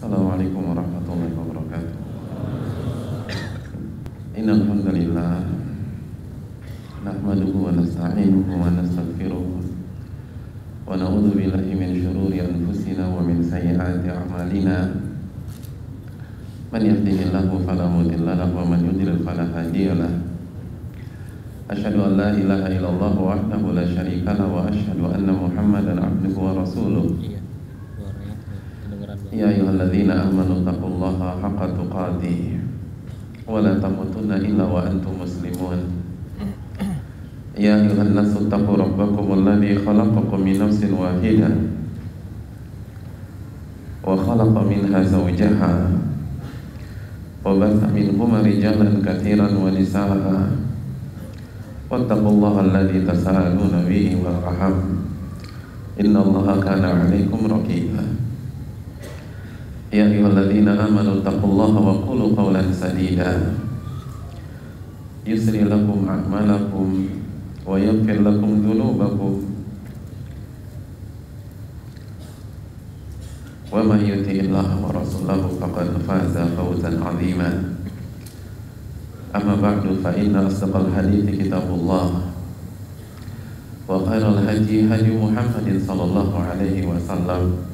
Assalamualaikum warahmatullahi wabarakatuh. Innal hamdalillah nahmaduhu wa nasta'inuhu wa nastaghfiruh wa na'udzu billahi min shururi anfusina wa min sayyiati a'malina. Man yahdihillahu fala mudilla lahu wa man yudlil fala hadiya lahu. Asyhadu an la ilaha illallah wahdahu la syarika lahu wa asyhadu anna Muhammadan abduhu wa rasuluh. Ya ayyuhalladzina amanu taqullaha haqqa tuqatih wa la tamutunna illa wa antum muslimun. Ya ayyuhan nasu taqu rabbakum alladzi khalaqakum min nafsin wahidah wa khalaqa minha zawjaha wa batha minhuma rijalan katsiran wa nisaa'a wattaqullaha alladzi tasaaluna bihi wal arham innallaha kana 'alaikum raqiba. Ya ayyuhalladzina amanu taqullaha wa qulu qawlan sadida yusri lakum a'malakum wa yaghfir lakum dhunubakum wa may yuti'illaha wa rasulahu faqad faza fawzan 'azima. Amma ba'du fa inna asdaqal hadithi kitabullah wa khairal hadi hadi Muhammadin sallallahu alaihi wasallam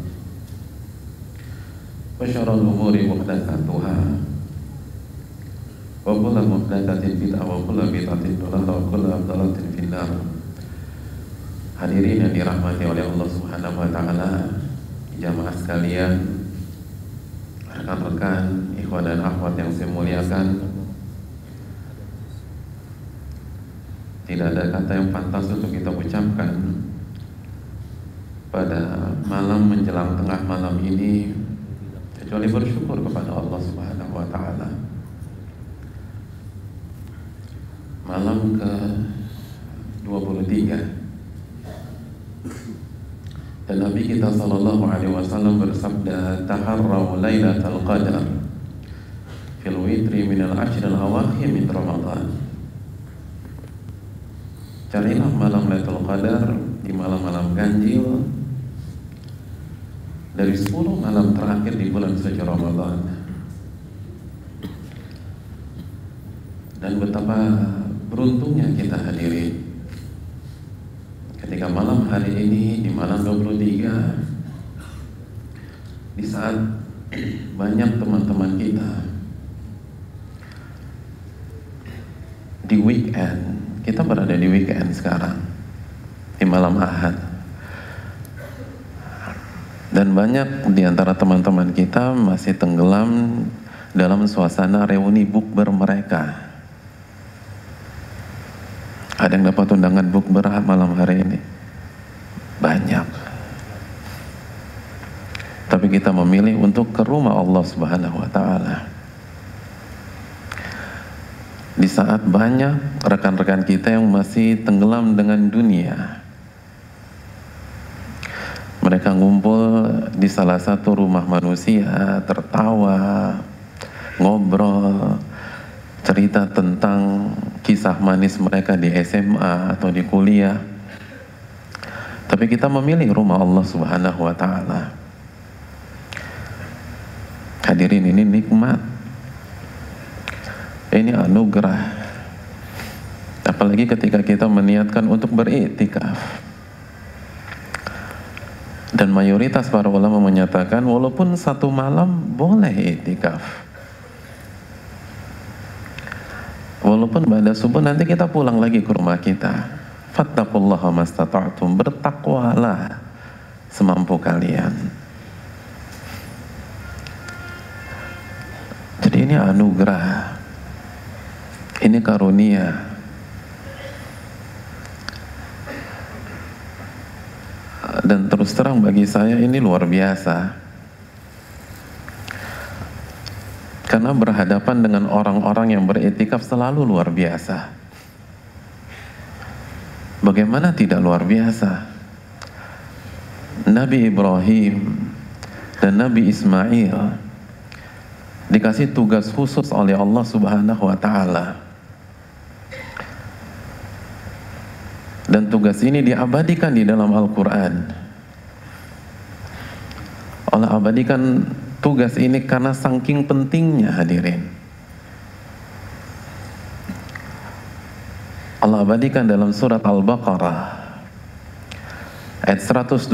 wa syarrul umuri muhdatsatuha wa kullu muhdatsatin bid'ah wa kullu bid'atin dhalalah wa kullu dhalalatin finnar. Hadirin yang dirahmati oleh Allah Subhanahu wa taala, jamaah sekalian, rekan-rekan, ikhwan dan akhwat yang saya muliakan, tidak ada kata yang pantas untuk kita ucapkan pada malam menjelang tengah malam ini kecuali bersyukur kepada Allah Subhanahu wa taala. Malam ke-23 dan Nabi kita sallallahu alaihi wasallam bersabda, taharraw lailatul qadar fil witri minal ashril awakhir min Ramadan. Carilah malam Lailatul Qadar di malam-malam ganjil dari 10 malam terakhir di bulan suci Ramadan. Dan betapa beruntungnya kita hadirin ketika malam hari ini di malam 23, di saat banyak teman-teman kita di weekend. Kita berada di weekend sekarang, di malam Ahad, dan banyak di antara teman-teman kita masih tenggelam dalam suasana reuni bukber mereka. Ada yang dapat undangan bukber malam hari ini? Banyak. Tapi kita memilih untuk ke rumah Allah Subhanahu wa taala. Di saat banyak rekan-rekan kita yang masih tenggelam dengan dunia, mereka ngumpul di salah satu rumah manusia, tertawa, ngobrol, cerita tentang kisah manis mereka di SMA atau di kuliah. Tapi kita memilih rumah Allah Subhanahu wa taala. Hadirin, ini nikmat. Ini anugerah. Apalagi ketika kita meniatkan untuk beriktikaf. Dan mayoritas para ulama menyatakan walaupun satu malam boleh iktikaf. Walaupun pada subuh nanti kita pulang lagi ke rumah kita. Fattaqullaha mastata'tum, bertakwalah semampu kalian. Jadi ini anugerah. Ini karunia. Dan terus terang bagi saya ini luar biasa. Karena berhadapan dengan orang-orang yang beriktikaf selalu luar biasa. Bagaimana tidak luar biasa? Nabi Ibrahim dan Nabi Ismail dikasih tugas khusus oleh Allah Subhanahu wa taala. Dan tugas ini diabadikan di dalam Al-Quran. Allah abadikan tugas ini karena saking pentingnya hadirin. Allah abadikan dalam surat Al-Baqarah ayat 125,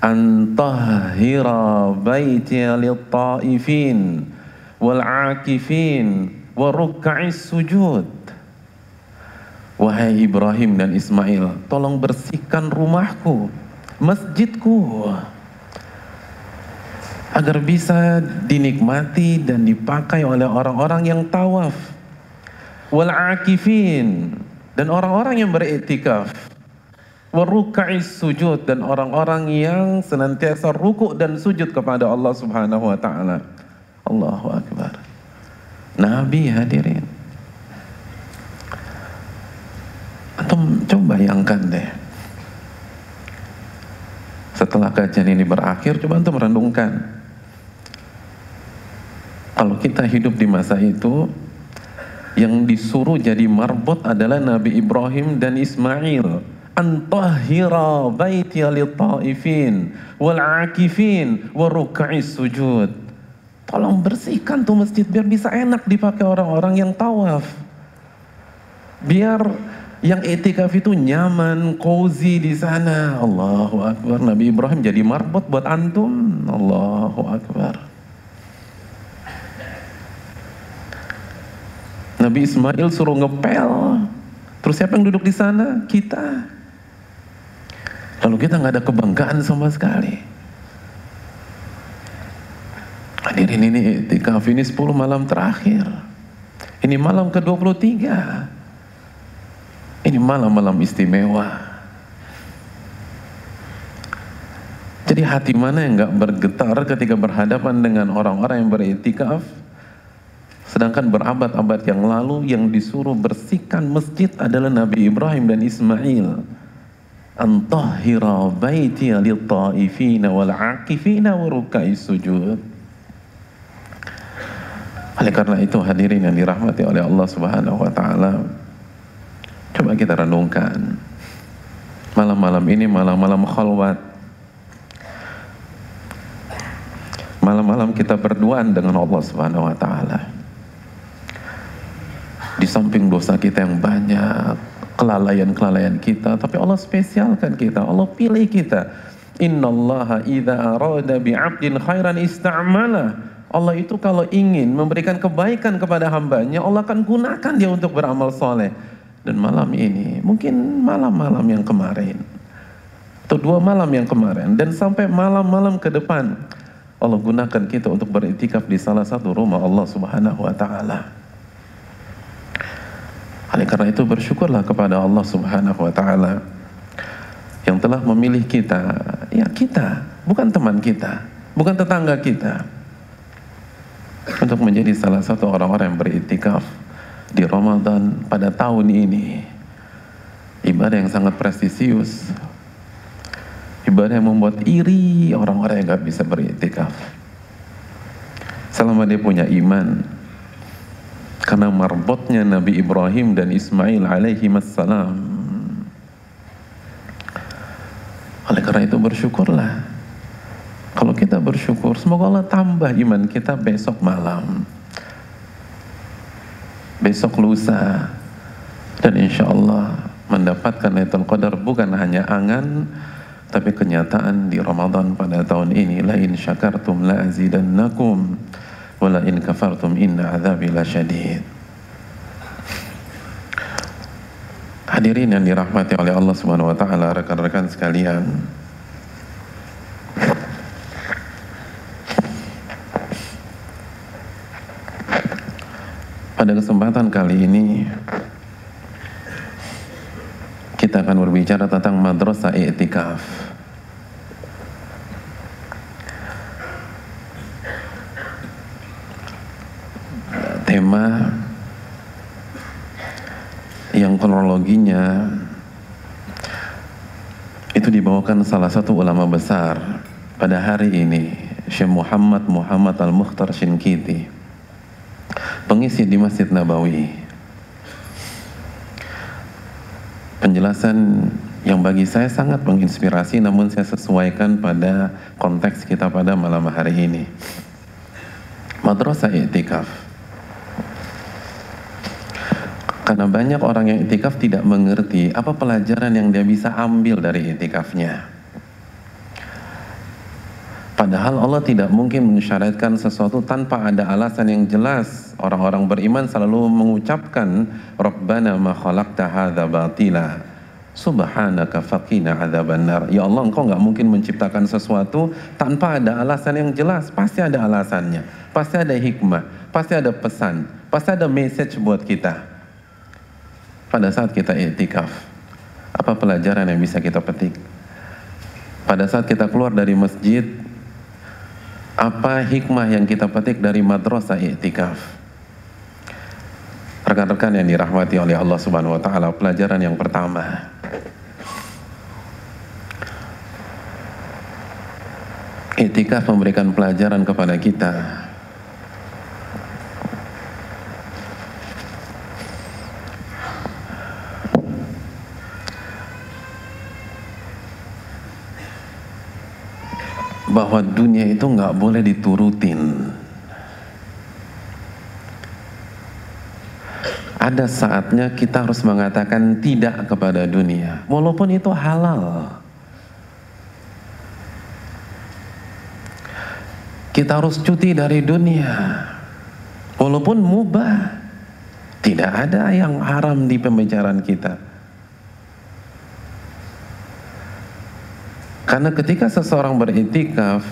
antahhira baitiya lit-ta'ifin wal-'akifin wa ruk'is sujud. Wahai Ibrahim dan Ismail, tolong bersihkan rumahku, masjidku, agar bisa dinikmati dan dipakai oleh orang-orang yang tawaf, wal-'akifin, dan orang-orang yang beriktikaf, wa ruk'is sujud, dan orang-orang yang senantiasa rukuk dan sujud kepada Allah Subhanahu wa taala. Allahu akbar. Nabi hadirin. Antum coba bayangkan deh. Setelah kajian ini berakhir, coba antum renungkan. Kalau kita hidup di masa itu, yang disuruh jadi marbot adalah Nabi Ibrahim dan Ismail. Antahhira baitiya lit-ta'ifin wal-'akifin wa ruk'is sujud. Tolong bersihkan tuh masjid biar bisa enak dipakai orang-orang yang tawaf. Biar yang etikaf itu nyaman, cozy di sana. Allahu akbar. Nabi Ibrahim jadi marbot buat antum. Allahu akbar. Nabi Ismail suruh ngepel. Terus siapa yang duduk di sana? Kita. Lalu kita nggak ada kebanggaan sama sekali. Hadirin, ini i'tikaf, ini 10 malam terakhir. Ini malam ke-23. Ini malam-malam istimewa. Jadi hati mana yang nggak bergetar ketika berhadapan dengan orang-orang yang beriktikaf, sedangkan berabad-abad yang lalu yang disuruh bersihkan masjid adalah Nabi Ibrahim dan Ismail. Antahhira baitiya lit-ta'ifina wal-'akifina wa ruk'is sujud. Oleh karena itu hadirin yang dirahmati oleh Allah Subhanahu wa taala, coba kita renungkan. Malam-malam ini malam-malam khalwat. Malam-malam kita berduaan dengan Allah Subhanahu wa taala. Di samping dosa kita yang banyak, kelalaian-kelalaian kita, tapi Allah spesialkan kita, Allah pilih kita. Innallaha idza arada bi'abdin khairan ista'mala. Allah itu kalau ingin memberikan kebaikan kepada hambanya, Allah akan gunakan dia untuk beramal soleh. Dan malam ini, mungkin malam-malam yang kemarin, atau 2 malam yang kemarin, dan sampai malam-malam ke depan, Allah gunakan kita untuk beriktikaf di salah satu rumah Allah Subhanahu wa taala. Oleh karena itu bersyukurlah kepada Allah Subhanahu wa taala yang telah memilih kita, ya kita, bukan teman kita, bukan tetangga kita, untuk menjadi salah satu orang-orang yang beriktikaf di Ramadan pada tahun ini. Ibadah yang sangat prestisius, ibadah yang membuat iri orang-orang yang gak bisa beriktikaf selama dia punya iman, karena marbotnya Nabi Ibrahim dan Ismail alaihimassalam. Oleh karena itu bersyukurlah. Kalau kita bersyukur, semoga Allah tambah iman kita besok malam, besok lusa, dan insya Allah mendapatkan Lailatul Qadar bukan hanya angan, tapi kenyataan di Ramadan pada tahun ini. La in syakartum la azidannakum wa la in kafartum inna adzabi lasyadid. Hadirin yang dirahmati oleh Allah Subhanahu wa taala, rekan-rekan sekalian, pada kesempatan kali ini kita akan berbicara tentang madrasah i'tikaf. Tema yang kronologinya itu dibawakan salah satu ulama besar pada hari ini, Syekh Muhammad Al-Mukhtar Shinkiti, pengisi di Masjid Nabawi. Penjelasan yang bagi saya sangat menginspirasi, namun saya sesuaikan pada konteks kita pada malam hari ini. Madrasah i'tikaf. Karena banyak orang yang i'tikaf tidak mengerti apa pelajaran yang dia bisa ambil dari i'tikafnya. Padahal Allah tidak mungkin mensyaratkan sesuatu tanpa ada alasan yang jelas. Orang-orang beriman selalu mengucapkan Rabbana ma khalaqta hadza batila subhanaka faqina adzabannar. Ya Allah, Engkau nggak mungkin menciptakan sesuatu tanpa ada alasan yang jelas. Pasti ada alasannya, pasti ada hikmah, pasti ada pesan, pasti ada message buat kita. Pada saat kita i'tikaf, apa pelajaran yang bisa kita petik? Pada saat kita keluar dari masjid, apa hikmah yang kita petik dari madrasah i'tikaf? Rekan-rekan yang dirahmati oleh Allah Subhanahu wa taala, pelajaran yang pertama, i'tikaf memberikan pelajaran kepada kita bahwa dunia itu nggak boleh diturutin. Ada saatnya kita harus mengatakan tidak kepada dunia, walaupun itu halal. Kita harus cuti dari dunia, walaupun mubah. Tidak ada yang haram di pembicaraan kita. Karena ketika seseorang beriktikaf,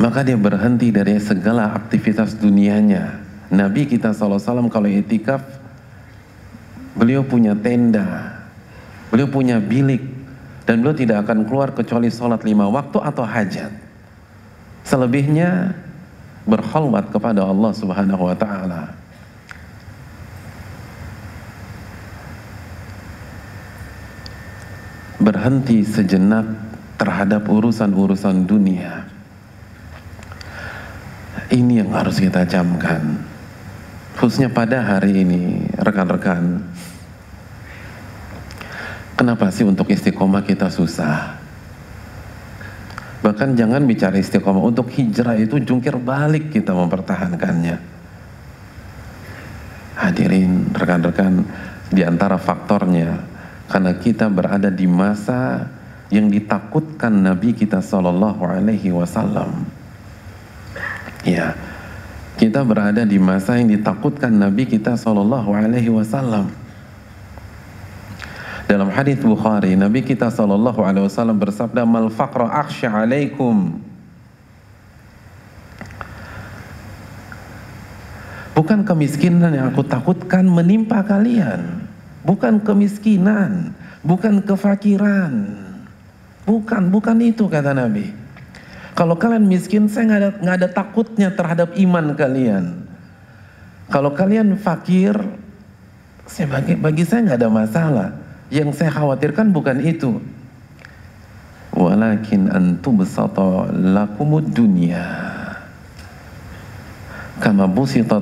maka dia berhenti dari segala aktivitas dunianya. Nabi kita SAW kalau iktikaf, beliau punya tenda, beliau punya bilik, dan beliau tidak akan keluar kecuali sholat 5 waktu atau hajat. Selebihnya berkhalwat kepada Allah Subhanahu wa taala. Berhenti sejenak terhadap urusan-urusan dunia. Ini yang harus kita camkan, khususnya pada hari ini, rekan-rekan. Kenapa sih untuk istiqomah kita susah? Bahkan jangan bicara istiqomah, untuk hijrah itu jungkir balik kita mempertahankannya. Hadirin, rekan-rekan, di antara faktornya karena kita berada di masa yang ditakutkan Nabi kita Sallallahu Alaihi Wasallam. Ya, kita berada di masa yang ditakutkan Nabi kita Sallallahu Alaihi Wasallam. Dalam hadits Bukhari, Nabi kita Sallallahu Alaihi Wasallam bersabda, "Mal faqra akhsha alaikum." Bukan kemiskinan yang aku takutkan menimpa kalian. Bukan kemiskinan, bukan kefakiran, bukan itu kata Nabi. Kalau kalian miskin, saya nggak ada takutnya terhadap iman kalian. Kalau kalian fakir, bagi saya nggak ada masalah. Yang saya khawatirkan bukan itu. Walakin antubsata lakumud dunya kama busitat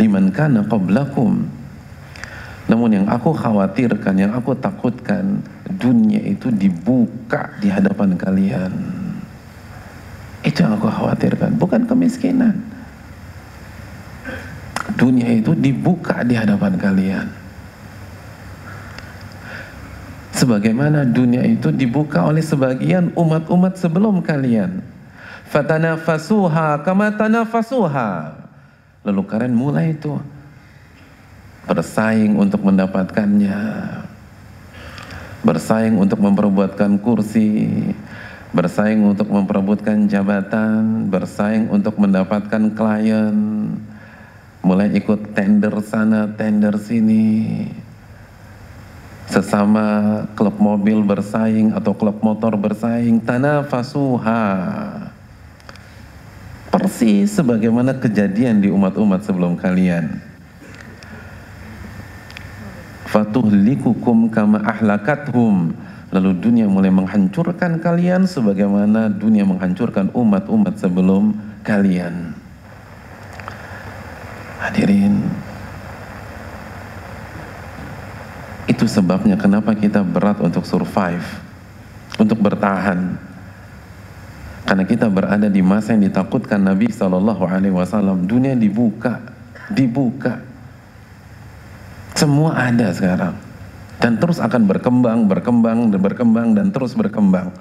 liman kana qablakum. Namun yang aku khawatirkan, yang aku takutkan, dunia itu dibuka di hadapan kalian. Itu yang aku khawatirkan, bukan kemiskinan. Dunia itu dibuka di hadapan kalian. Sebagaimana dunia itu dibuka oleh sebagian umat-umat sebelum kalian. Fatanafasuha kama tanafasuha. Lalu kalian mulai itu bersaing untuk mendapatkannya, bersaing untuk memperebutkan kursi, bersaing untuk memperebutkan jabatan, bersaing untuk mendapatkan klien, mulai ikut tender sana, tender sini, sesama klub mobil bersaing atau klub motor bersaing, tanafasuha. Persis sebagaimana kejadian di umat-umat sebelum kalian. Fatuhlikukum kama ahlakathum. Lalu dunia mulai menghancurkan kalian sebagaimana dunia menghancurkan umat-umat sebelum kalian. Hadirin, Itu sebabnya kenapa kita berat untuk survive, untuk bertahan. Karena kita berada di masa yang ditakutkan Nabi SAW. Dunia dibuka. Semua ada sekarang. Dan terus akan berkembang dan terus berkembang.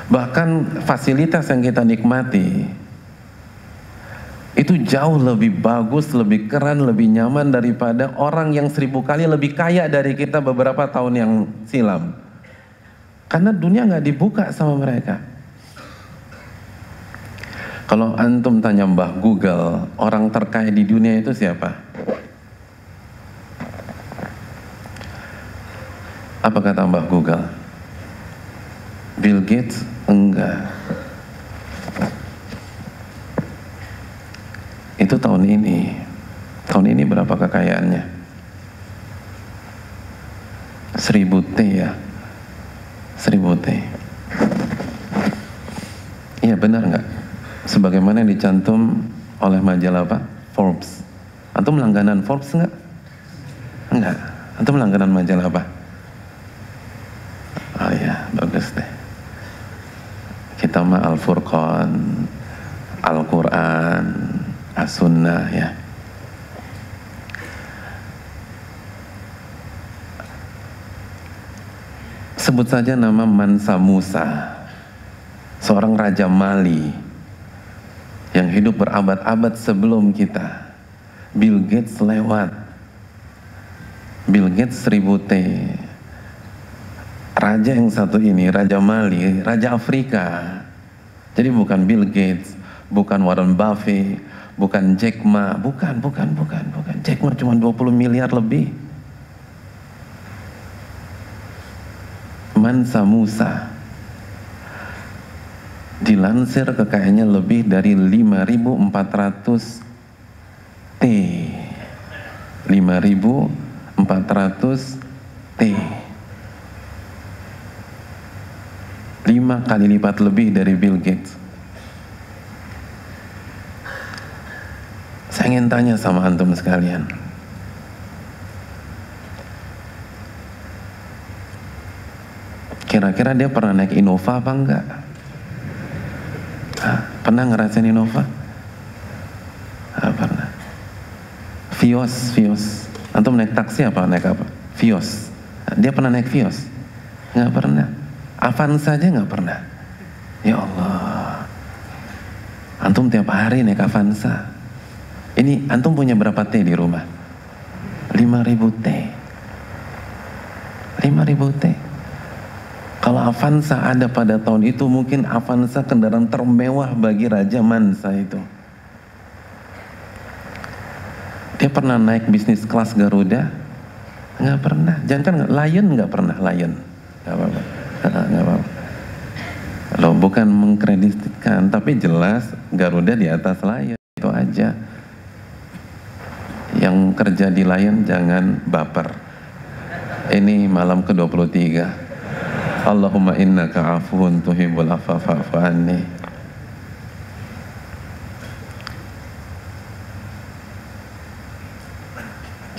Bahkan fasilitas yang kita nikmati itu jauh lebih bagus, lebih keren, lebih nyaman daripada orang yang 1000 kali lebih kaya dari kita beberapa tahun yang silam. Karena dunia nggak dibuka sama mereka. Kalau antum tanya Mbah Google, orang terkaya di dunia itu siapa? Apa kata Mbah Google? Bill Gates? Enggak. Itu tahun ini. Tahun ini berapa kekayaannya? 1000 T ya. 1000 T. Iya benar nggak? Sebagaimana yang dicantum oleh majalah apa? Forbes. Antum langganan Forbes nggak? Enggak. Antum langganan majalah apa? Oh ya, bagus deh. Kita mah Al-Furqan, Al-Quran, As-Sunnah ya. Sebut saja nama Mansa Musa, seorang Raja Mali yang hidup berabad-abad sebelum kita. Bill Gates lewat. Bill Gates 1000 T. Raja yang satu ini, Raja Mali, Raja Afrika. Jadi bukan Bill Gates, bukan Warren Buffett, bukan Jack Ma, bukan. Jack Ma cuma 20 miliar lebih. Mansa Musa dilansir kekayaannya lebih dari 5.400 T. 5.400 T. 5 kali lipat lebih dari Bill Gates. Saya ingin tanya sama antum sekalian, kira-kira dia pernah naik Innova apa enggak? Pernah ngerasain Innova? Pernah. Vios. Antum naik taksi apa? Naik apa? Vios. Dia pernah naik Vios? Nggak pernah. Avanza aja nggak pernah. Ya Allah. Antum tiap hari naik Avanza. Ini antum punya berapa T di rumah? 5.000 T. 5.000 T. Kalau Avanza ada pada tahun itu, mungkin Avanza kendaraan termewah bagi Raja Mansa itu. Dia pernah naik bisnis kelas Garuda? Nggak pernah. Jangan kan Lion nggak pernah. Lion nggak apa-apa. Nggak apa-apa. Loh, bukan mengkreditkan, tapi jelas Garuda di atas Lion, itu aja. Yang kerja di Lion jangan baper. Ini malam ke-23. Allahumma innaka afuwun tuhibbul afwa fa'fu anni.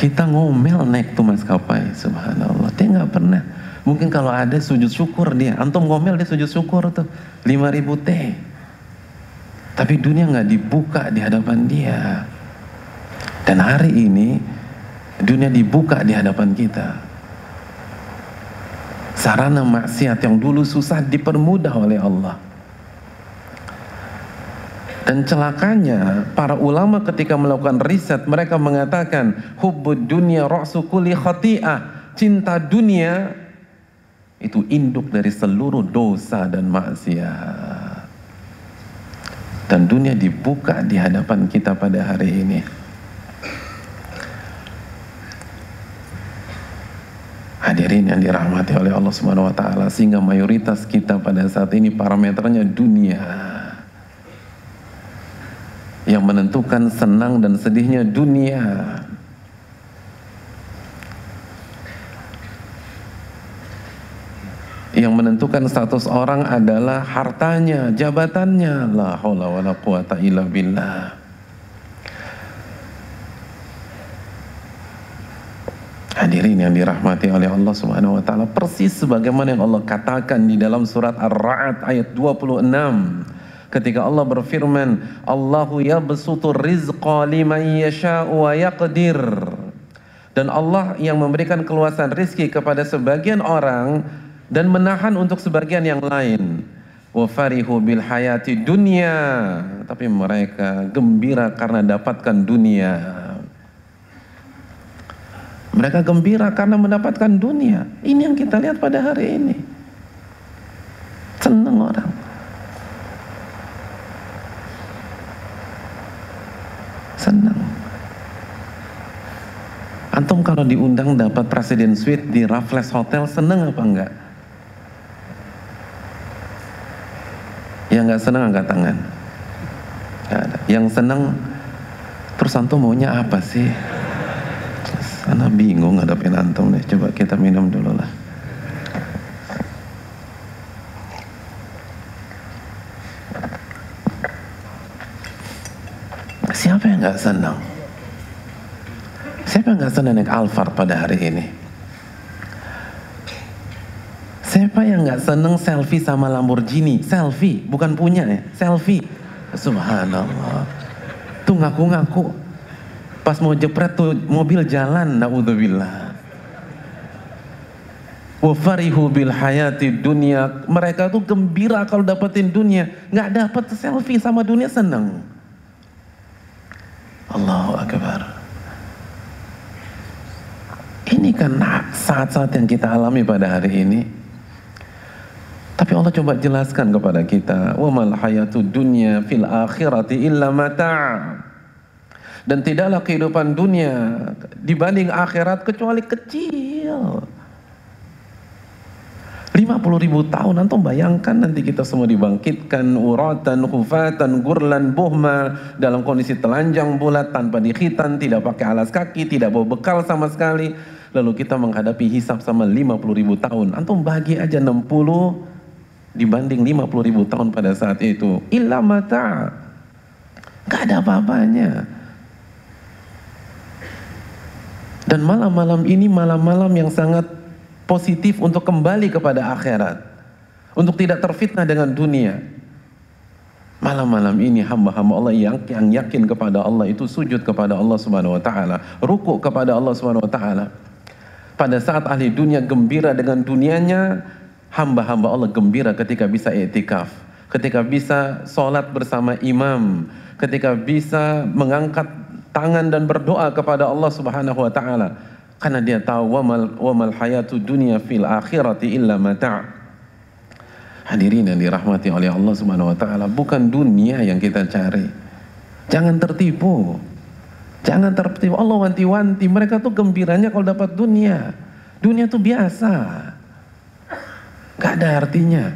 Kita ngomel naik tuh maskapai, subhanallah. Dia nggak pernah. Mungkin kalau ada sujud syukur dia. Antum ngomel dia sujud syukur tuh 5.000 T. Tapi dunia nggak dibuka di hadapan dia. Dan hari ini dunia dibuka di hadapan kita. Sarana maksiat yang dulu susah dipermudah oleh Allah. Dan celakanya para ulama ketika melakukan riset, mereka mengatakan hubbud dunya ra'su kulli khati'ah. Cinta dunia itu induk dari seluruh dosa dan maksiat. Dan dunia dibuka di hadapan kita pada hari ini. Hadirin yang dirahmati oleh Allah Subhanahu wa taala, sehingga mayoritas kita pada saat ini parameternya dunia. Yang menentukan senang dan sedihnya dunia. Yang menentukan status orang adalah hartanya, jabatannya. La haula wala quwata illa billah. Hadirin yang dirahmati oleh Allah Subhanahu wa taala, persis sebagaimana yang Allah katakan di dalam surat Ar-Ra'd ayat 26 ketika Allah berfirman, Allahu yabsutur rizqa liman yasha'u wa yaqdir. Dan Allah yang memberikan keluasan rizki kepada sebagian orang dan menahan untuk sebagian yang lain. Wa farihu bil hayati dunya, tapi mereka gembira karena dapatkan dunia. Mereka gembira karena mendapatkan dunia. Ini yang kita lihat pada hari ini. Senang orang. Senang. Antum kalau diundang dapat Presiden Suite di Raffles Hotel, senang apa enggak? Yang enggak senang angkat tangan. Enggak ada. Yang senang, terus antum maunya apa sih? Karena bingung ngadepin antum nih. Coba kita minum dulu lah. Siapa yang gak senang? Siapa yang gak senang naik Alphard pada hari ini? Siapa yang gak senang selfie sama Lamborghini? Selfie, bukan punya ya, selfie. Subhanallah. Tuh ngaku-ngaku pas mau jepret tuh mobil jalan, naudzubillah. Wa farihu bil hayati dunya, mereka tuh gembira kalau dapetin dunia, nggak dapet selfie sama dunia seneng. Allahu Akbar. Ini kan saat-saat yang kita alami pada hari ini. Tapi Allah coba jelaskan kepada kita, wa mal hayatud dunya fil akhirati illa mata'. Dan tidaklah kehidupan dunia dibanding akhirat kecuali kecil. 50.000 tahun, antum bayangkan nanti kita semua dibangkitkan uratan, khufatan, gurlan, buhma, dalam kondisi telanjang bulat, tanpa dikhitan, tidak pakai alas kaki, tidak bawa bekal sama sekali. Lalu kita menghadapi hisab sama 50.000 tahun. Antum bagi aja 60 dibanding 50.000 tahun pada saat itu. Illa mata'. Gak ada apa-apanya. Dan malam-malam ini malam-malam yang sangat positif untuk kembali kepada akhirat, untuk tidak terfitnah dengan dunia. Malam-malam ini hamba-hamba Allah yang yakin kepada Allah itu sujud kepada Allah Subhanahu wa taala, rukuk kepada Allah Subhanahu wa taala. Pada saat ahli dunia gembira dengan dunianya, hamba-hamba Allah gembira ketika bisa i'tikaf, ketika bisa sholat bersama imam, ketika bisa mengangkat tangan dan berdoa kepada Allah Subhanahu wa taala, karena dia tahu wa mal hayatud dunya fil akhirati illa mata'. Hadirin yang dirahmati oleh Allah Subhanahu wa taala, bukan dunia yang kita cari. Jangan tertipu. Jangan tertipu. Allah wanti-wanti, mereka tuh gembiranya kalau dapat dunia. Dunia tuh biasa. Gak ada artinya.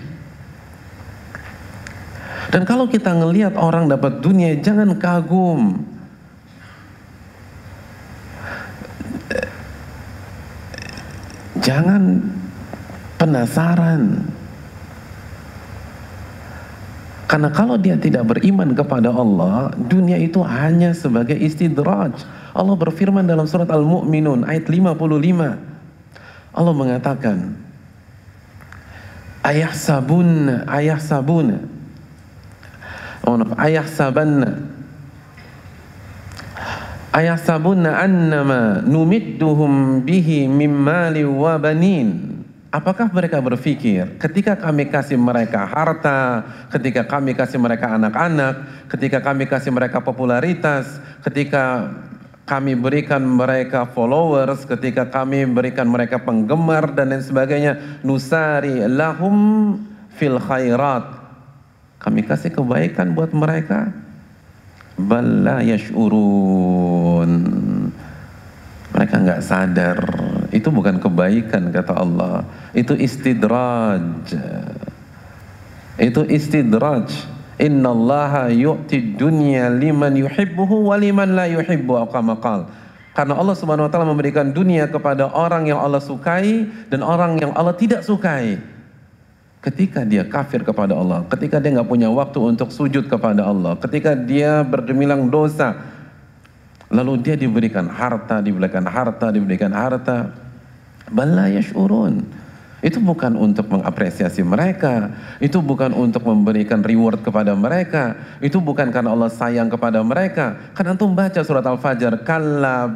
Dan kalau kita ngelihat orang dapat dunia, jangan kagum. Jangan penasaran. Karena kalau dia tidak beriman kepada Allah, dunia itu hanya sebagai istidraj. Allah berfirman dalam surat Al-Mu'minun ayat 55. Allah mengatakan, ayahsabanna annama numidduhum bihi mim mali wa banin. Apakah mereka berpikir ketika kami kasih mereka harta, ketika kami kasih mereka anak-anak, ketika kami kasih mereka popularitas, ketika kami berikan mereka followers, ketika kami berikan mereka penggemar dan lain sebagainya, nusari lahum fil khairat, kami kasih kebaikan buat mereka? Bal la yash'urun. Mereka nggak sadar. Itu bukan kebaikan, kata Allah. Itu istidraj. Itu istidraj. Innallaha yu'ti dunya liman yuhibbuhu wa liman la yuhibbu, kama qala. Karena Allah Subhanahu wa taala memberikan dunia kepada orang yang Allah sukai dan orang yang Allah tidak sukai. Ketika dia kafir kepada Allah, ketika dia nggak punya waktu untuk sujud kepada Allah, ketika dia bergemilang dosa, lalu dia diberikan harta, diberikan harta, diberikan harta, Bal la yash'urun. Itu bukan untuk mengapresiasi mereka, itu bukan untuk memberikan reward kepada mereka, itu bukan karena Allah sayang kepada mereka. Kan antum baca surat Al-Fajr, kalla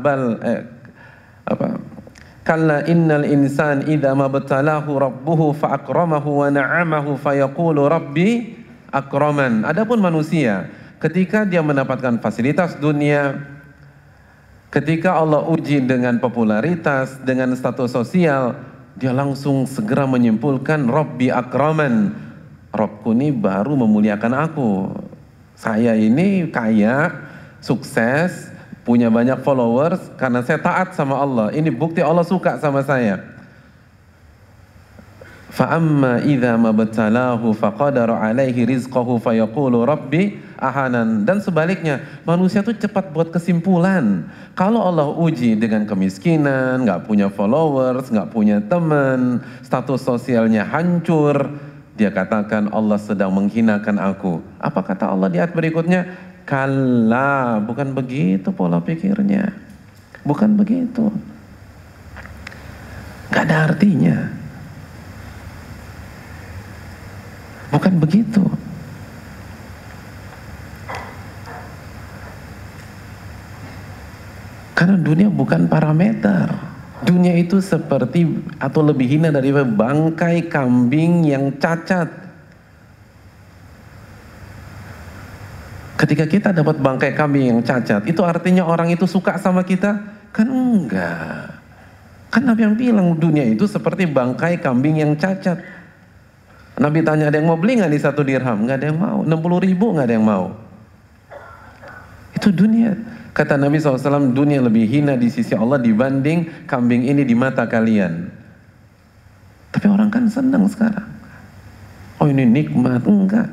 innal insan idza mabtalahu rabbuhu fa akramahu wa na'amahu fayaqulu rabbi akraman. Adapun manusia, ketika dia mendapatkan fasilitas dunia, ketika Allah uji dengan popularitas, dengan status sosial, dia langsung segera menyimpulkan Rabbi akraman, Robku ini baru memuliakan aku. Saya ini kaya, sukses, punya banyak followers karena saya taat sama Allah. Ini bukti Allah suka sama saya. Fa'amma idza mabtalahu faqadara alaihi rizqahu fayaqulu rabbi ahanan. Dan sebaliknya, manusia tuh cepat buat kesimpulan. Kalau Allah uji dengan kemiskinan, nggak punya followers, nggak punya teman, status sosialnya hancur, dia katakan Allah sedang menghinakan aku. Apa kata Allah di ayat berikutnya? Kalla, bukan begitu pola pikirnya. Bukan begitu. Nggak ada artinya. Bukan begitu. Karena dunia bukan parameter. Dunia itu seperti atau lebih hina dari bangkai kambing yang cacat. Ketika kita dapat bangkai kambing yang cacat, itu artinya orang itu suka sama kita? Kan enggak. Kan Nabi yang bilang dunia itu seperti bangkai kambing yang cacat. Nabi tanya, ada yang mau beli nggak di 1 dirham? Nggak ada yang mau. 60.000 nggak ada yang mau. Itu dunia. Kata Nabi SAW, dunia lebih hina di sisi Allah dibanding kambing ini di mata kalian. Tapi orang kan senang sekarang. Oh ini nikmat. Enggak.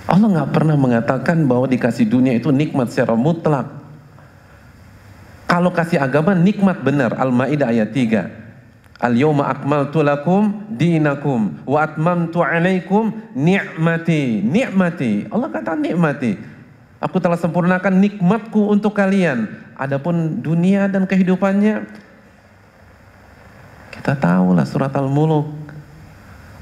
Allah nggak pernah mengatakan bahwa dikasih dunia itu nikmat secara mutlak. Kalau kasih agama nikmat benar. Al-Maidah ayat 3. Al-yawma akmaltu lakum dinakum wa atmamtu alaikum ni'mati. Ni'mati. Allah kata nikmati. Aku telah sempurnakan nikmatku untuk kalian. Adapun dunia dan kehidupannya, kita tahulah surat Al-Muluk.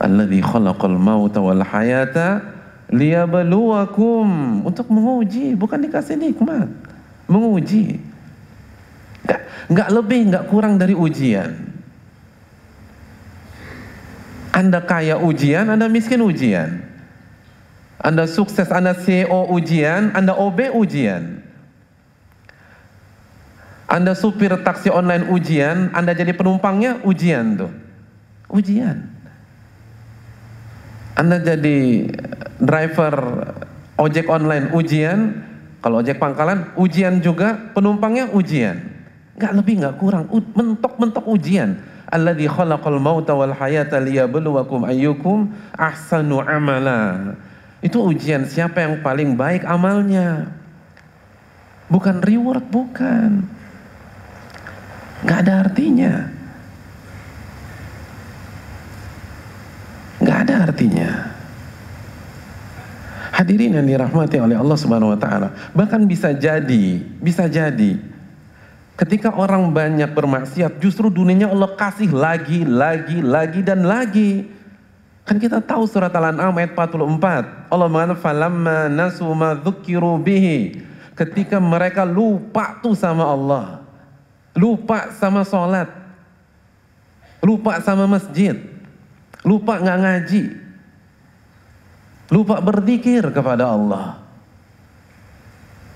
Alladzi khalaqal mauta wal hayata liyabluwakum. Untuk menguji, bukan dikasih nikmat. Menguji. Enggak lebih, enggak kurang dari ujian. Anda kaya ujian, Anda miskin ujian. Anda sukses, Anda CEO ujian, Anda OB ujian. Anda supir taksi online ujian, Anda jadi penumpangnya ujian tuh. Ujian. Anda jadi driver ojek online ujian, kalau ojek pangkalan ujian juga, penumpangnya ujian. Enggak lebih, enggak kurang, mentok-mentok ujian. Alladzi khalaqal mauta wal hayata liyabluwakum ayyukum ahsanu amala. Itu ujian siapa yang paling baik amalnya. Bukan reward, bukan. Gak ada artinya. Gak ada artinya. Hadirin yang dirahmati oleh Allah Subhanahu wa taala. Bahkan bisa jadi ketika orang banyak bermaksiat, justru dunianya Allah kasih lagi dan lagi. Kan kita tahu surat Al-An'am ayat 44. Allah mengatakan falamma nasu ma dzukiru bihi. Ketika mereka lupa tuh sama Allah. Lupa sama sholat. Lupa sama masjid. Lupa nggak ngaji. Lupa berzikir kepada Allah.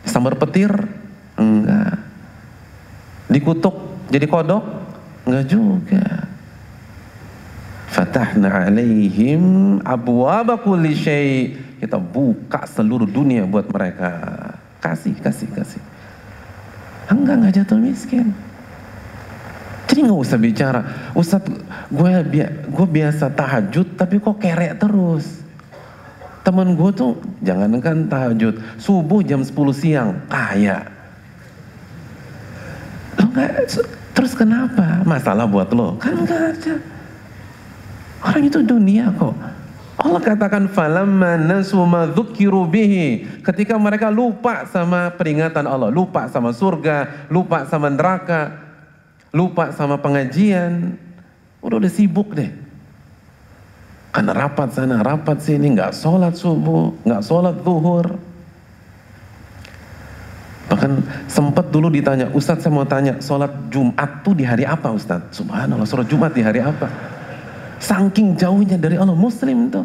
Sambar petir? Enggak. Dikutuk jadi kodok? Enggak juga. Fatahna alaihim abwaaba kulli syai'. Kita buka seluruh dunia buat mereka. Kasih. Enggak jatuh miskin. Jadi nggak usah bicara, Ustadz gue biasa tahajud tapi kok kerek terus. Temen gue tuh jangankan tahajud, subuh jam 10 siang kaya. Lo nggak, terus kenapa? Masalah buat lo? Kan nggak ada. Orang itu dunia kok. Allah katakan falamma nasu ma dzukiru bihi. Ketika mereka lupa sama peringatan Allah, lupa sama surga, lupa sama neraka, lupa sama pengajian, udah sibuk deh. Karena rapat sana, rapat sini, nggak sholat subuh, nggak sholat zuhur. Bahkan sempat dulu ditanya, Ustadz saya mau tanya, sholat Jumat tuh di hari apa Ustadz? Subhanallah, sholat Jumat di hari apa? Saking jauhnya dari Allah. Muslim tuh,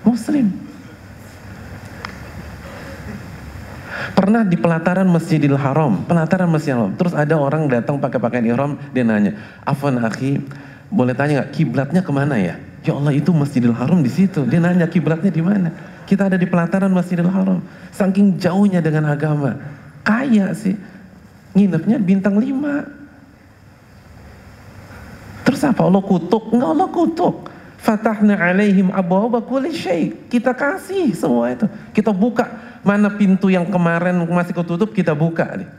Muslim. Pernah di pelataran Masjidil Haram, terus ada orang datang pakai pakaian ihram, dia nanya, Afwan akhi, boleh tanya nggak kiblatnya kemana ya? Ya Allah, itu Masjidil Haram di situ. Dia nanya kiblatnya di mana? Kita ada di pelataran Masjidil Haram. Saking jauhnya dengan agama. Kaya sih, nginepnya bintang 5. Terus apa? Allah kutuk? Enggak, Allah kutuk. Fatahna alaihim abwaaba kulli syai'. Kita kasih semua itu. Kita buka. Mana pintu yang kemarin masih ketutup, kita buka nih.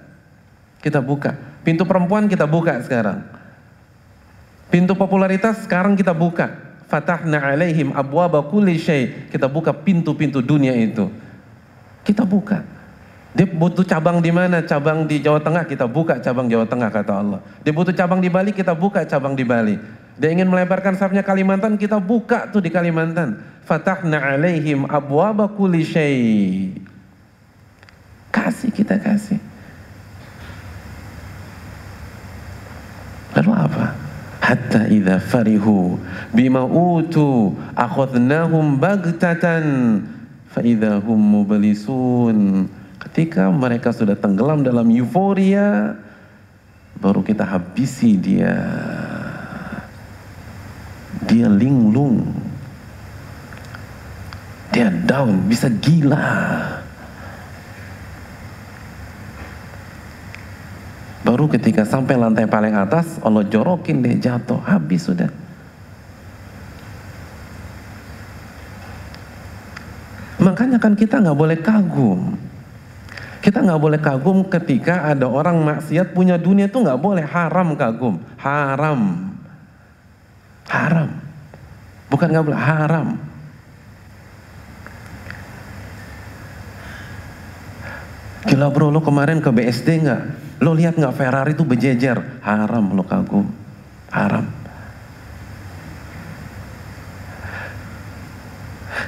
Kita buka. Pintu perempuan kita buka sekarang. Pintu popularitas sekarang kita buka. Fatahna alaihim abwaaba kulli syai'. Kita buka pintu-pintu dunia itu. Kita buka. Dia butuh cabang di mana? Cabang di Jawa Tengah, kita buka cabang Jawa Tengah, kata Allah. Dia butuh cabang di Bali, kita buka cabang di Bali. Dia ingin melebarkan sayapnya Kalimantan, kita buka tuh di Kalimantan. Fatahna alaihim abwaaba kulli syai'. Kasih, kita kasih. Lalu apa? Hatta idza farihu bima utu akhadnahum baghtatan fa idza hum mublisun. Ketika mereka sudah tenggelam dalam euforia, baru kita habisi dia. Dia linglung, dia down, bisa gila. Baru ketika sampai lantai paling atas, Allah jorokin deh, jatuh, habis sudah. Makanya kan kita nggak boleh kagum. Kita nggak boleh kagum ketika ada orang maksiat punya dunia, itu nggak boleh, haram kagum, haram, haram, bukan nggak boleh, haram. Gila bro, lo kemarin ke BSD nggak? Lo lihat nggak Ferrari itu berjejer? Haram lo kagum, haram.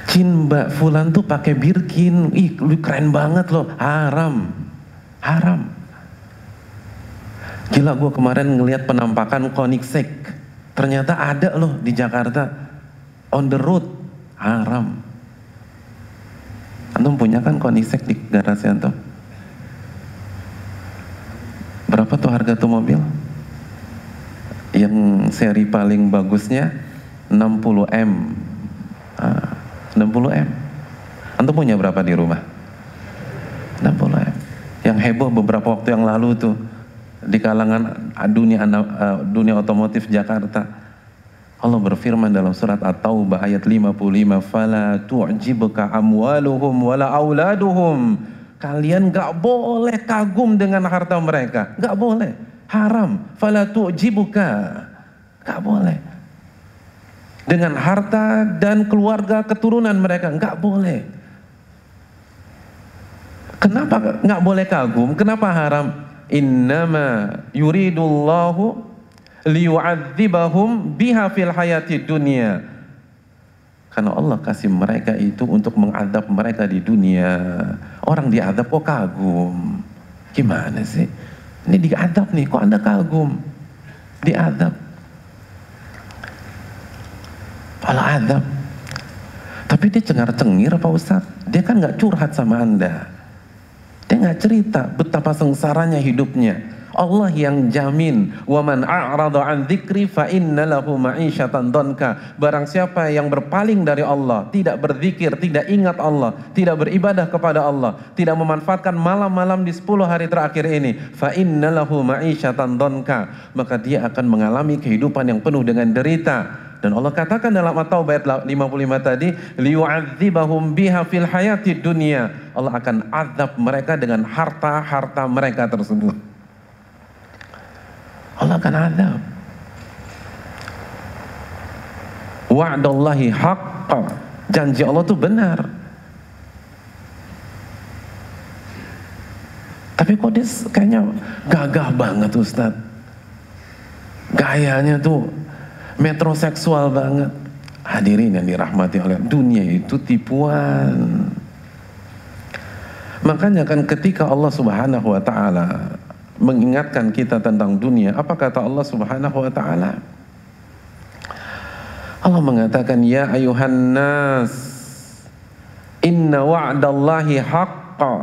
Cin Mbak Fulan tuh pakai Birkin, ih lu keren banget lo, haram, haram. Gila, gue kemarin ngelihat penampakan Koenigsegg, ternyata ada loh di Jakarta, on the road, haram. Antum punya kan Koenigsegg di garasi antum? Berapa tuh harga tuh mobil? Yang seri paling bagusnya 60M. 60M. Antum punya berapa di rumah? 60M. Yang heboh beberapa waktu yang lalu tuh di kalangan dunia otomotif Jakarta. Allah berfirman dalam surat At-Taubah ayat 55, "Fala tu'jibuka amwaluhum wala auladuhum." Kalian gak boleh kagum dengan harta mereka, gak boleh, haram. Fala tu'jibuka, gak boleh. Dengan harta dan keluarga keturunan mereka, gak boleh. Kenapa gak boleh kagum? Kenapa haram? Innama yuridullahu liyu'adzibahum biha fil hayati dunia. Karena Allah kasih mereka itu untuk mengadab mereka di dunia. Orang diadab kok kagum? Gimana sih? Ini diadab nih, kok Anda kagum? Diadab. Allah adab. Tapi dia cengar-cengir Pak Ustadz. Dia kan gak curhat sama Anda. Dia gak cerita betapa sengsaranya hidupnya. Allah yang jamin, wa man a'rada an dzikri fa inna lahu ma'isyatan danka. Barang siapa yang berpaling dari Allah, tidak berzikir, tidak ingat Allah, tidak beribadah kepada Allah, tidak memanfaatkan malam-malam di 10 hari terakhir ini, fa inna lahu ma'isyatan danka, maka dia akan mengalami kehidupan yang penuh dengan derita. Dan Allah katakan dalam At-Taubah ayat 55 tadi, liyu'adzibahum biha fil hayati dunya. Allah akan azab mereka dengan harta-harta mereka tersebut. Allah akan azab. Wa'dallahi haqqa. Janji Allah itu benar. Tapi kok dia kayaknya gagah banget Ustadz. gayanya tuh metroseksual banget. Hadirin yang dirahmati oleh dunia itu tipuan. Makanya kan ketika Allah Subhanahu wa taala mengingatkan kita tentang dunia, apa kata Allah Subhanahu wa taala? Allah mengatakan, ya ayuhan nas, inna wa'dallahi haqqa.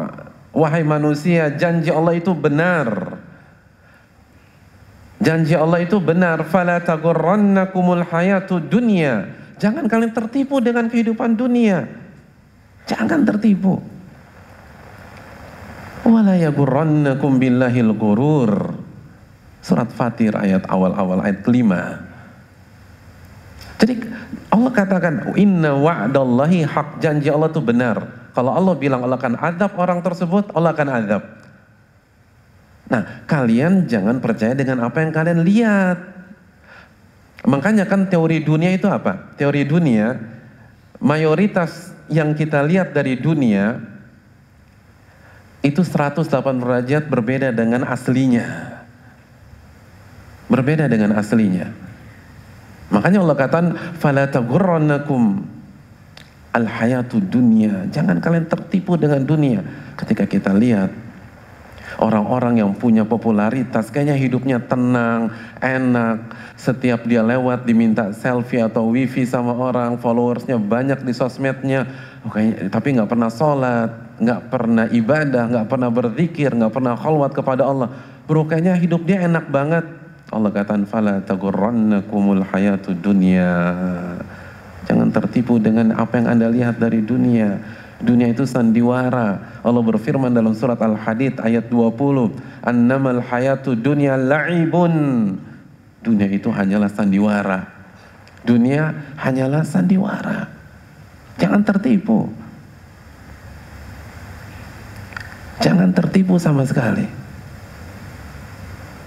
Wahai manusia, janji Allah itu benar. Janji Allah itu benar. Fala tagurrannakumul hayatud dunya. Jangan kalian tertipu dengan kehidupan dunia. Jangan tertipu. Wala yagurrannakum billahil ghurur. Surat Fatir ayat awal-awal ayat 5. Jadi Allah katakan inna wa'dallahi haq, janji Allah itu benar. Kalau Allah bilang Allah akan azab orang tersebut, Allah akan azab. Nah, kalian jangan percaya dengan apa yang kalian lihat. Makanya kan teori dunia itu apa? Teori dunia, mayoritas yang kita lihat dari dunia itu 180 derajat berbeda dengan aslinya. Berbeda dengan aslinya. Makanya Allah katakan fala taghurrannakum al-hayatud dunya. Jangan kalian tertipu dengan dunia. Ketika kita lihat orang-orang yang punya popularitas, kayaknya hidupnya tenang, enak. Setiap dia lewat diminta selfie atau wifi sama orang, followersnya banyak di sosmednya, tapi nggak pernah sholat, nggak pernah ibadah, nggak pernah berzikir, nggak pernah khalwat kepada Allah. Bro, kayaknya hidup dia enak banget. Allah katakan fala taghurrannakumul hayatud dunya. Jangan tertipu dengan apa yang Anda lihat dari dunia. Dunia itu sandiwara. Allah berfirman dalam surat Al-Hadid ayat 20, annamal hayatud dunya la'ibun. Dunia itu hanyalah sandiwara. Dunia hanyalah sandiwara. Jangan tertipu. Jangan tertipu sama sekali.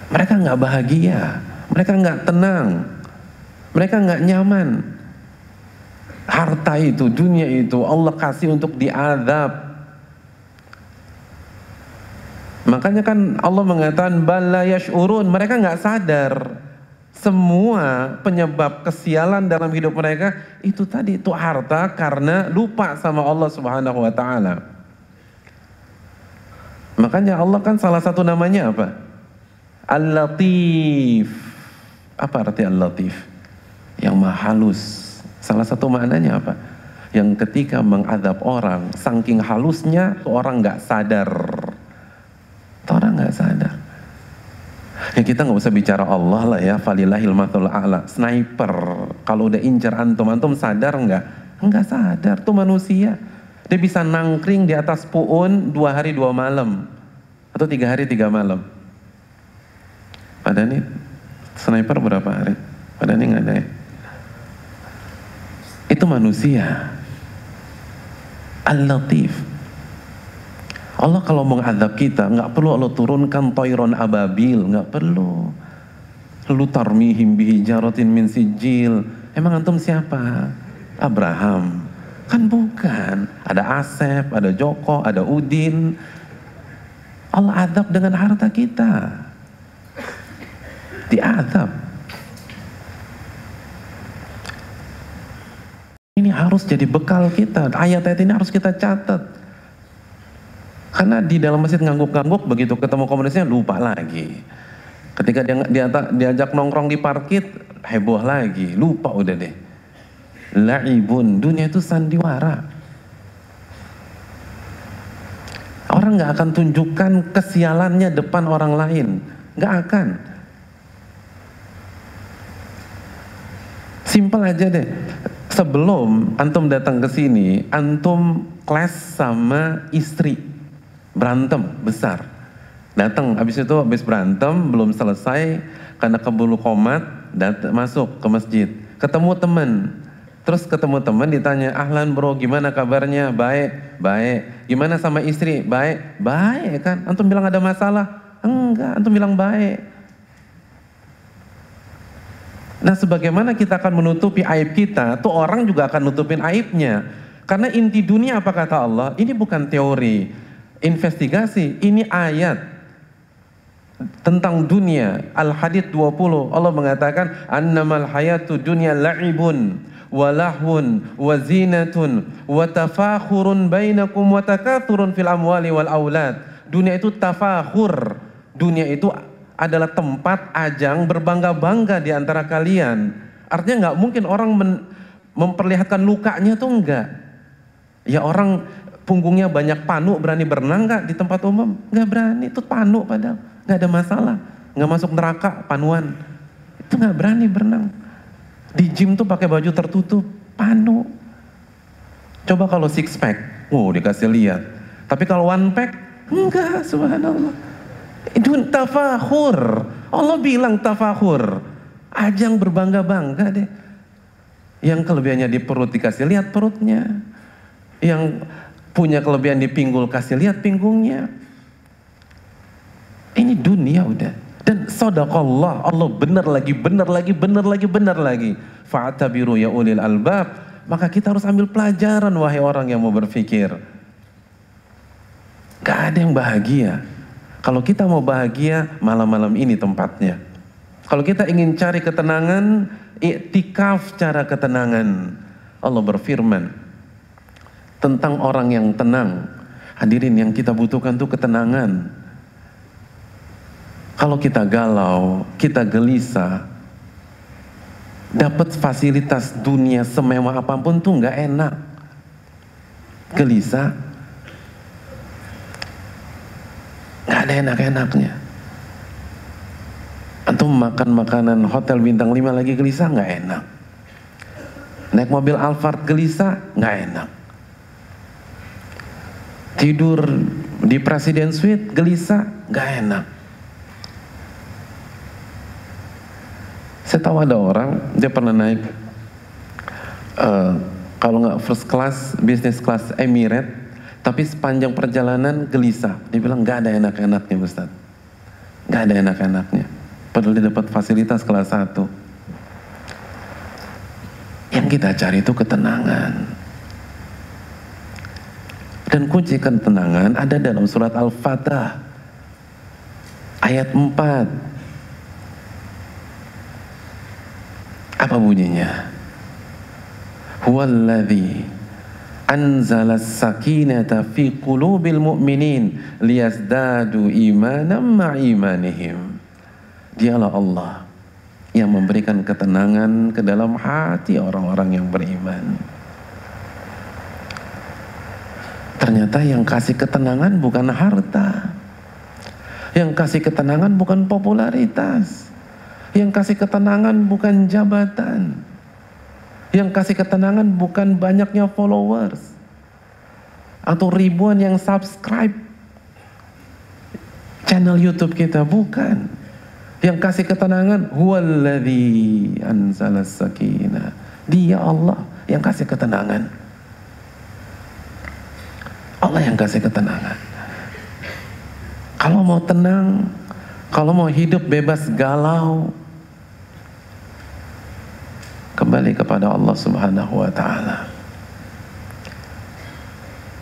Mereka nggak bahagia, mereka nggak tenang, mereka nggak nyaman. Harta itu, dunia itu Allah kasih untuk diazab. Makanya kan Allah mengatakan bala yash'urun, mereka nggak sadar. Semua penyebab kesialan dalam hidup mereka itu tadi, itu harta karena lupa sama Allah Subhanahu wa taala. Makanya Allah kan salah satu namanya apa? Al-Latif. Apa arti Al-Latif? Yang maha halus. Salah satu maknanya apa? Yang ketika mengadab orang, saking halusnya orang nggak sadar. Orang nggak sadar. Ya kita nggak usah bicara Allah lah ya. Falillahil mathlul a'la. Sniper. Kalau udah incar antum sadar nggak? Nggak sadar. Tuh manusia. Dia bisa nangkring di atas puun 2 hari 2 malam atau 3 hari 3 malam. Padahal ini sniper berapa hari? Padahal ini nggak ada ya. Itu manusia. Al-Latif. Allah kalau mengadab kita nggak perlu Allah turunkan toiron ababil, nggak perlu. Lalu tarmihim bihijaratin min sijil. Emang antum siapa? Abraham. Kan bukan. Ada Asep, ada Joko, ada Udin. Allah adab dengan harta kita. Diadab. Ini harus jadi bekal kita. Ayat-ayat ini harus kita catat. Karena di dalam masjid ngangguk-ngangguk, begitu ketemu komunisnya lupa lagi. Ketika dia diajak nongkrong di parkit, heboh lagi, lupa udah deh. La'ibun, dunia itu sandiwara. Orang nggak akan tunjukkan kesialannya depan orang lain, nggak akan. Simpel aja deh. Sebelum antum datang ke sini, antum kelas sama istri, berantem besar. Datang, habis berantem belum selesai karena keburu komat, masuk ke masjid, ketemu teman. Terus ketemu teman ditanya, ahlan bro, gimana kabarnya? Baik, baik. Gimana sama istri? Baik, baik kan? Antum bilang ada masalah? Enggak, antum bilang baik. Nah, sebagaimana kita akan menutupi aib kita, tuh orang juga akan nutupin aibnya. Karena inti dunia apa kata Allah? Ini bukan teori, investigasi, ini ayat. tentang dunia. Al-Hadid 20 Allah mengatakan annamal hayatu dunya la'ibun wa lahun wa zinatun wa tafakhurun bainakum wa takathurun fil amwali wal aulad. Dunia itu tafakhur. Dunia itu adalah tempat ajang berbangga-bangga di antara kalian. Artinya nggak mungkin orang memperlihatkan lukanya tuh enggak. Ya orang punggungnya banyak panu berani berenang nggak di tempat umum? Nggak berani, itu panu padahal nggak ada masalah, nggak masuk neraka panuan, itu nggak berani berenang. Di gym tuh pakai baju tertutup, panu. Coba kalau six pack, dikasih lihat. Tapi kalau one pack, enggak, subhanallah. Itu tafakhur. Allah bilang tafakhur, ajang berbangga-bangga deh. Yang kelebihannya di perut dikasih lihat perutnya, yang punya kelebihan di pinggul kasih lihat pinggungnya. Ini dunia udah. Dan sadaqallah, Allah benar lagi. Fa'tabiru ya ulil albab. Maka kita harus ambil pelajaran wahai orang yang mau berpikir. Gak ada yang bahagia. Kalau kita mau bahagia, malam-malam ini tempatnya. Kalau kita ingin cari ketenangan, iktikaf cara ketenangan. Allah berfirman tentang orang yang tenang. Hadirin, yang kita butuhkan tuh ketenangan. Kalau kita galau, kita gelisah, dapat fasilitas dunia semewah apapun tuh nggak enak. Gelisah, nggak ada enak-enaknya. Antum makan makanan hotel bintang 5 lagi gelisah, nggak enak. Naik mobil Alphard gelisah, nggak enak. Tidur di Presiden Suite gelisah, nggak enak. Saya tahu ada orang, dia pernah naik kalau nggak first class, business class Emirates, tapi sepanjang perjalanan gelisah. Dia bilang nggak ada enak-enaknya Ustaz, nggak ada enak-enaknya. Padahal dia dapat fasilitas kelas 1. Yang kita cari itu ketenangan. Dan kunci ketenangan ada dalam surat Al-Fatah ayat 4. Apa bunyinya? Huwallazi anzala as-sakinata fi qulubil mu'minin liyazdadu imanan ma'imanihim. Dialah Allah yang memberikan ketenangan ke dalam hati orang-orang yang beriman. Ternyata yang kasih ketenangan bukan harta. Yang kasih ketenangan bukan popularitas. Yang kasih ketenangan bukan jabatan. Yang kasih ketenangan bukan banyaknya followers atau ribuan yang subscribe channel YouTube kita, bukan. Yang kasih ketenangan huwallazi anzalas sakinah. Dia Allah yang kasih ketenangan. Allah yang kasih ketenangan. Kalau mau tenang, kalau mau hidup bebas galau, kembali kepada Allah Subhanahu wa ta'ala.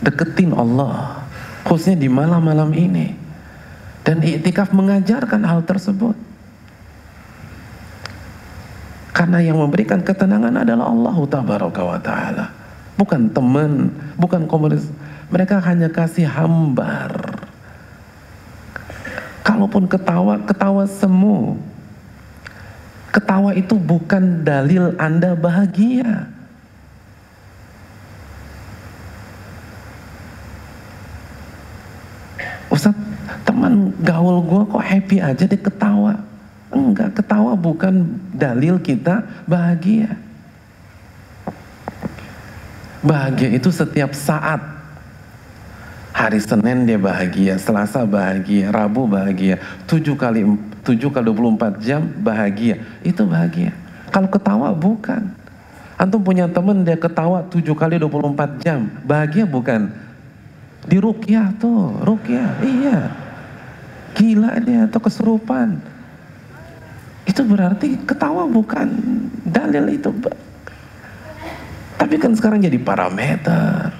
Deketin Allah, khususnya di malam-malam ini. Dan iktikaf mengajarkan hal tersebut. Karena yang memberikan ketenangan adalah Allah Tabaraka wa ta'ala. Bukan teman, bukan komunitas. Mereka hanya kasih hambar. Kalaupun ketawa, ketawa semu. Ketawa itu bukan dalil Anda bahagia. Ustaz, teman gaul gue kok happy aja deh ketawa. Enggak, ketawa bukan dalil kita bahagia. Bahagia itu setiap saat. Hari Senin dia bahagia, Selasa bahagia, Rabu bahagia, 7 kali 24 jam bahagia. Itu bahagia. Kalau ketawa bukan. Antum punya teman dia ketawa 7 kali 24 jam, bahagia bukan? Di ruqyah tuh, ruqyah, iya. Gila dia atau kesurupan. Itu berarti ketawa bukan dalil itu. Tapi kan sekarang jadi parameter.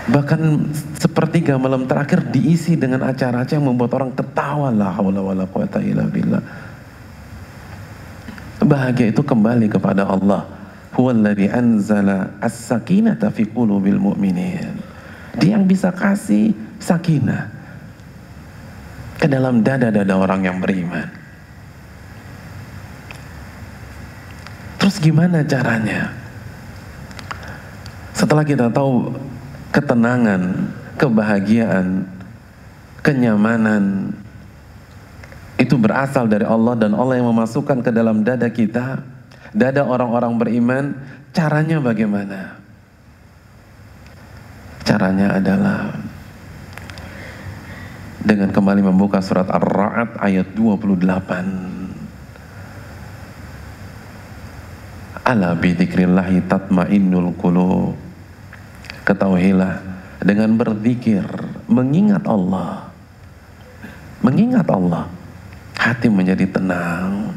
Bahkan sepertiga malam terakhir diisi dengan acara-acara yang membuat orang ketawa. La haula wala quwata illa billah. Bahagia itu kembali kepada Allah. Huwallazi anzala as-sakinata fi qulubil mu'minin. Dia yang bisa kasih sakinah ke dalam dada-dada orang yang beriman. Terus gimana caranya? Setelah kita tahu ketenangan, kebahagiaan, kenyamanan itu berasal dari Allah dan Allah yang memasukkan ke dalam dada kita, dada orang-orang beriman, caranya bagaimana? Caranya adalah dengan kembali membuka surat Ar-Ra'd ayat 28. Ala bidzikrillahi tatmainnul qulub. Ketahuilah, dengan berzikir, mengingat Allah, hati menjadi tenang.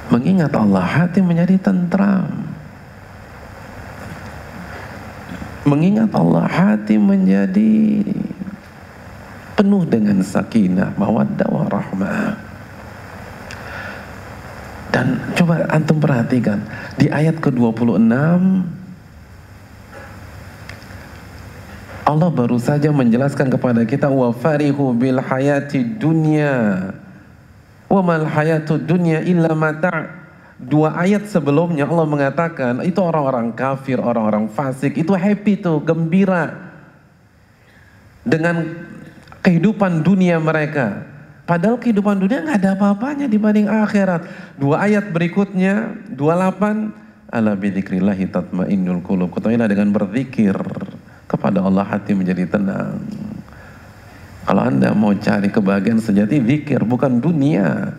Mengingat Allah, hati menjadi tentram. Mengingat Allah, hati menjadi penuh dengan sakinah, mawaddah, warahmah. Dan coba antum perhatikan di ayat ke-26, Allah baru saja menjelaskan kepada kita wa farihu bil hayati dunya wa mal hayatud dunya illa mata'. Dua ayat sebelumnya Allah mengatakan itu orang-orang kafir, orang-orang fasik itu happy tuh, gembira dengan kehidupan dunia mereka. Padahal kehidupan dunia nggak ada apa-apanya dibanding akhirat. Dua ayat berikutnya 28, ala bidzikrillahi tatmainnul qulub. Ketahuilah dengan berzikir kepada Allah hati menjadi tenang. Kalau Anda mau cari kebahagiaan sejati, zikir, bukan dunia.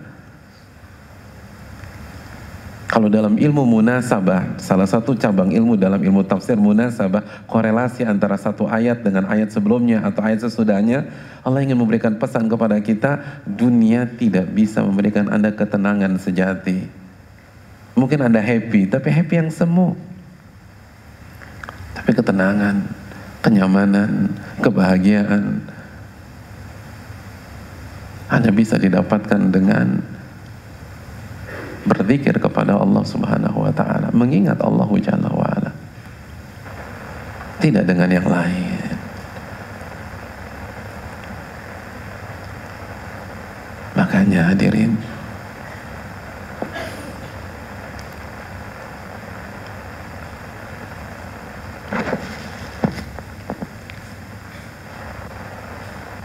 Kalau dalam ilmu munasabah, salah satu cabang ilmu dalam ilmu tafsir munasabah, korelasi antara satu ayat dengan ayat sebelumnya atau ayat sesudahnya, Allah ingin memberikan pesan kepada kita, dunia tidak bisa memberikan Anda ketenangan sejati. Mungkin Anda happy, tapi happy yang semu. Tapi ketenangan, kenyamanan, kebahagiaan hanya bisa didapatkan dengan berzikir kepada Allah Subhanahu wa ta'ala, mengingat Allah Jalla wa ala, tidak dengan yang lain. Makanya hadirin,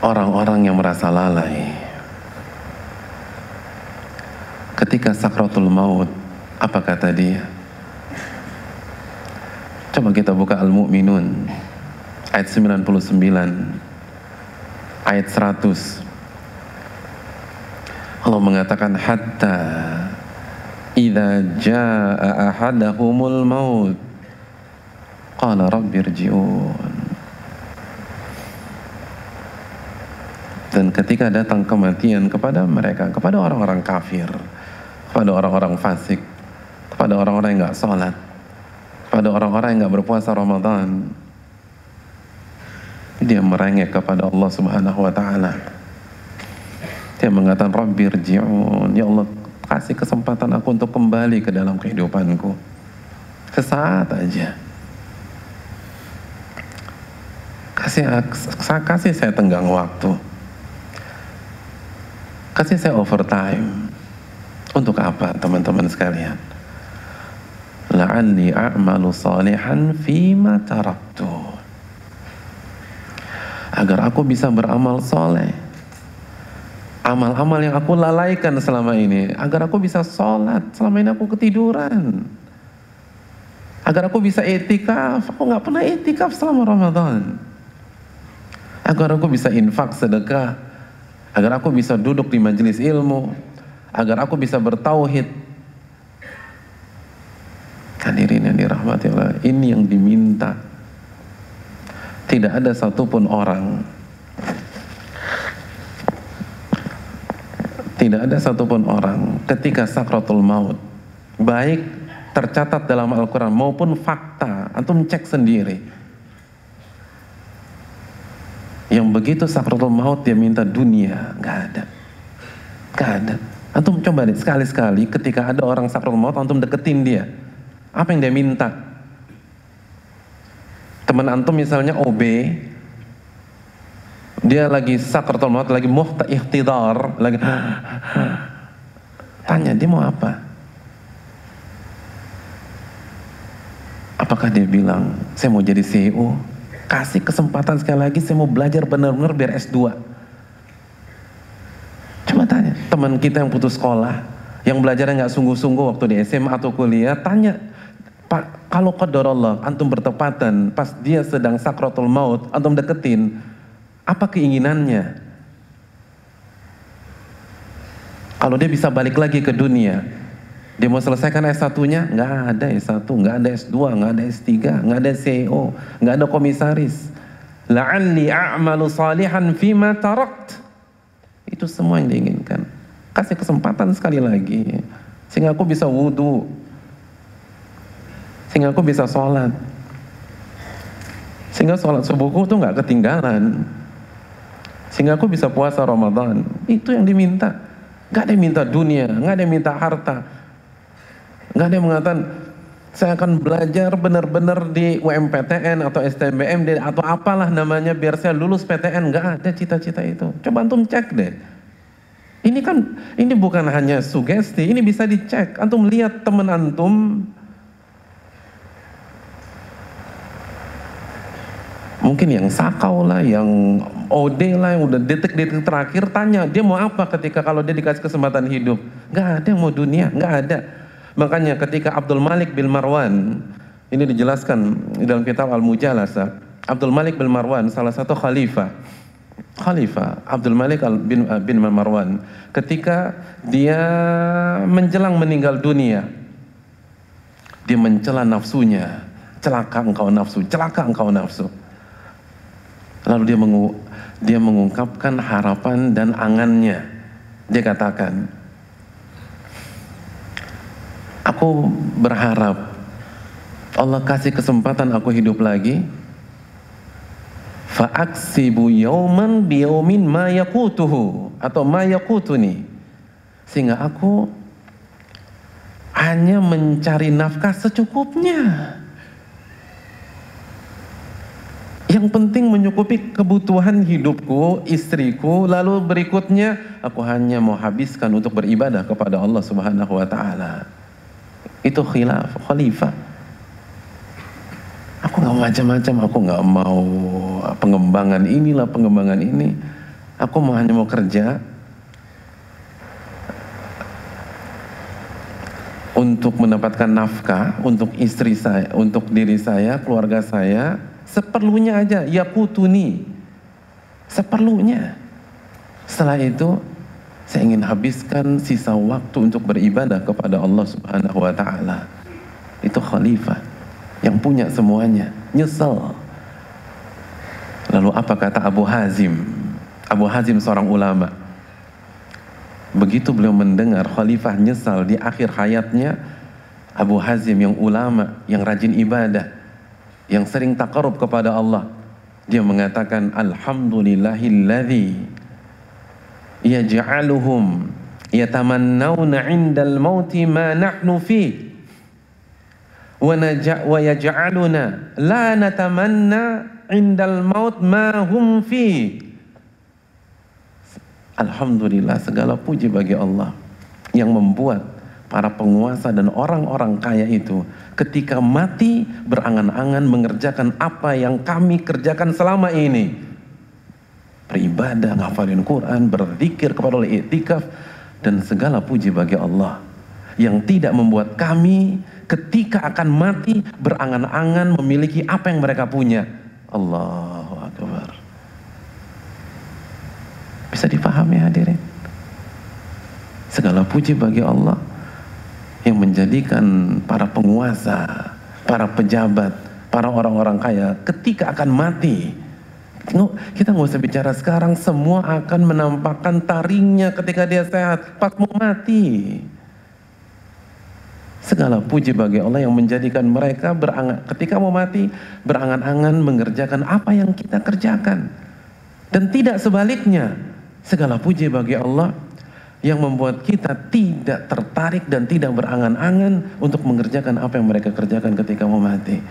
orang-orang yang merasa lalai ketika sakratul maut, apa kata dia? Coba kita buka Al-Mu'minun ayat 99, ayat 100. Allah mengatakan hatta idza jaa ahadahumul maut qala rabbirji'un. Dan ketika datang kematian kepada mereka, kepada orang-orang kafir, kepada orang-orang fasik, kepada orang-orang yang gak sholat, kepada orang-orang yang gak berpuasa Ramadan, dia merengek kepada Allah Subhanahu wa ta'ala. Dia mengatakan rabbirji'un, ya Allah kasih kesempatan aku untuk kembali ke dalam kehidupanku sesaat aja. Kasih saya tenggang waktu, kasih saya overtime. Untuk apa teman-teman sekalian? La'alli a'malu salihan fima taraktu, agar aku bisa beramal soleh, amal-amal yang aku lalaikan selama ini, agar aku bisa sholat, selama ini aku ketiduran, agar aku bisa etikaf, aku gak pernah etikaf selama Ramadan, agar aku bisa infak sedekah, agar aku bisa duduk di majelis ilmu, agar aku bisa bertauhid. Hadirin yang dirahmati Allah, ini yang diminta. Tidak ada satupun orang, tidak ada satupun orang ketika sakratul maut, baik tercatat dalam Al-Quran maupun fakta, antum cek sendiri. Yang begitu sakratul maut dia minta dunia, nggak ada. Nggak ada. Antum coba deh sekali-sekali ketika ada orang sakratul maut, antum deketin dia. Apa yang dia minta? Teman antum misalnya OB, dia lagi sakratul maut, lagi ihtidar, lagi tanya dia mau apa? Apakah dia bilang saya mau jadi CEO? Kasih kesempatan sekali lagi, saya mau belajar benar-benar biar S2. Coba tanya teman kita yang putus sekolah, yang belajarnya nggak sungguh-sungguh waktu di SMA atau kuliah, tanya, Pak, kalau qadarullah antum bertepatan pas dia sedang sakratul maut, antum deketin, apa keinginannya? Kalau dia bisa balik lagi ke dunia, dia mau selesaikan S1-nya, nggak ada S1, nggak ada S2, nggak ada S3, nggak ada CEO, nggak ada komisaris. La'alli a'malu salihan fima tarakt. Itu semua yang diinginkan. Kasih kesempatan sekali lagi, sehingga aku bisa wudhu, sehingga aku bisa sholat, sehingga sholat subuhku tuh nggak ketinggalan, sehingga aku bisa puasa Ramadan. Itu yang diminta. Nggak ada yang minta dunia, nggak ada yang minta harta. Nggak ada yang mengatakan saya akan belajar benar-benar di UMPTN atau STMBM atau apalah namanya biar saya lulus PTN. Nggak ada cita-cita itu. Coba antum cek deh. Ini bukan hanya sugesti, ini bisa dicek. Antum lihat teman antum, mungkin yang sakau lah, yang OD lah, yang udah detik-detik terakhir, tanya dia mau apa ketika kalau dia dikasih kesempatan hidup. Nggak ada yang mau dunia, nggak ada. Makanya ketika Abdul Malik bin Marwan, ini dijelaskan di dalam kitab Al-Mujalasah, Abdul Malik bin Marwan salah satu khalifah Abdul Malik bin Marwan, ketika dia menjelang meninggal dunia, dia mencela nafsunya, celaka engkau nafsu, celaka engkau nafsu. Lalu dia mengungkapkan harapan dan angannya. Dia katakan, aku berharap Allah kasih kesempatan aku hidup lagi, fa'aksibu yauman biyaumin ma yaqutuhu atau ma yaqutuni, sehingga aku hanya mencari nafkah secukupnya. Yang penting menyukupi kebutuhan hidupku, istriku, lalu berikutnya aku hanya mau habiskan untuk beribadah kepada Allah Subhanahu wa taala. Itu khalifah. Aku nggak macam-macam, aku nggak mau pengembangan inilah, pengembangan ini. Aku hanya mau kerja untuk mendapatkan nafkah untuk istri saya, untuk diri saya, keluarga saya, seperlunya aja, yakutuni, seperlunya. Setelah itu saya ingin habiskan sisa waktu untuk beribadah kepada Allah Subhanahu wa taala. Itu khalifah yang punya semuanya, nyesel. Lalu apa kata Abu Hazim? Abu Hazim seorang ulama. Begitu beliau mendengar khalifah nyesal di akhir hayatnya, Abu Hazim yang ulama, yang rajin ibadah, yang sering taqarrub kepada Allah, dia mengatakan, alhamdulillahilladzi yaj'aluhum yatamannawna 'indal mauti ma nahnu fi wa yaj'aluna la natamanna 'indal maut ma hum fi. Alhamdulillah, segala puji bagi Allah yang membuat para penguasa dan orang-orang kaya itu ketika mati berangan-angan mengerjakan apa yang kami kerjakan selama ini, beribadah, ngafalin Quran, berzikir kepada Allah, i'tikaf, dan segala puji bagi Allah yang tidak membuat kami ketika akan mati berangan-angan memiliki apa yang mereka punya. Allahu Akbar. Bisa dipahami hadirin? Segala puji bagi Allah yang menjadikan para penguasa, para pejabat, para orang-orang kaya ketika akan mati, kita nggak usah bicara sekarang, semua akan menampakkan taringnya ketika dia sehat, pas mau mati. Segala puji bagi Allah yang menjadikan mereka ketika mau mati berangan-angan mengerjakan apa yang kita kerjakan. Dan tidak sebaliknya. Segala puji bagi Allah yang membuat kita tidak tertarik dan tidak berangan-angan untuk mengerjakan apa yang mereka kerjakan ketika mau mati.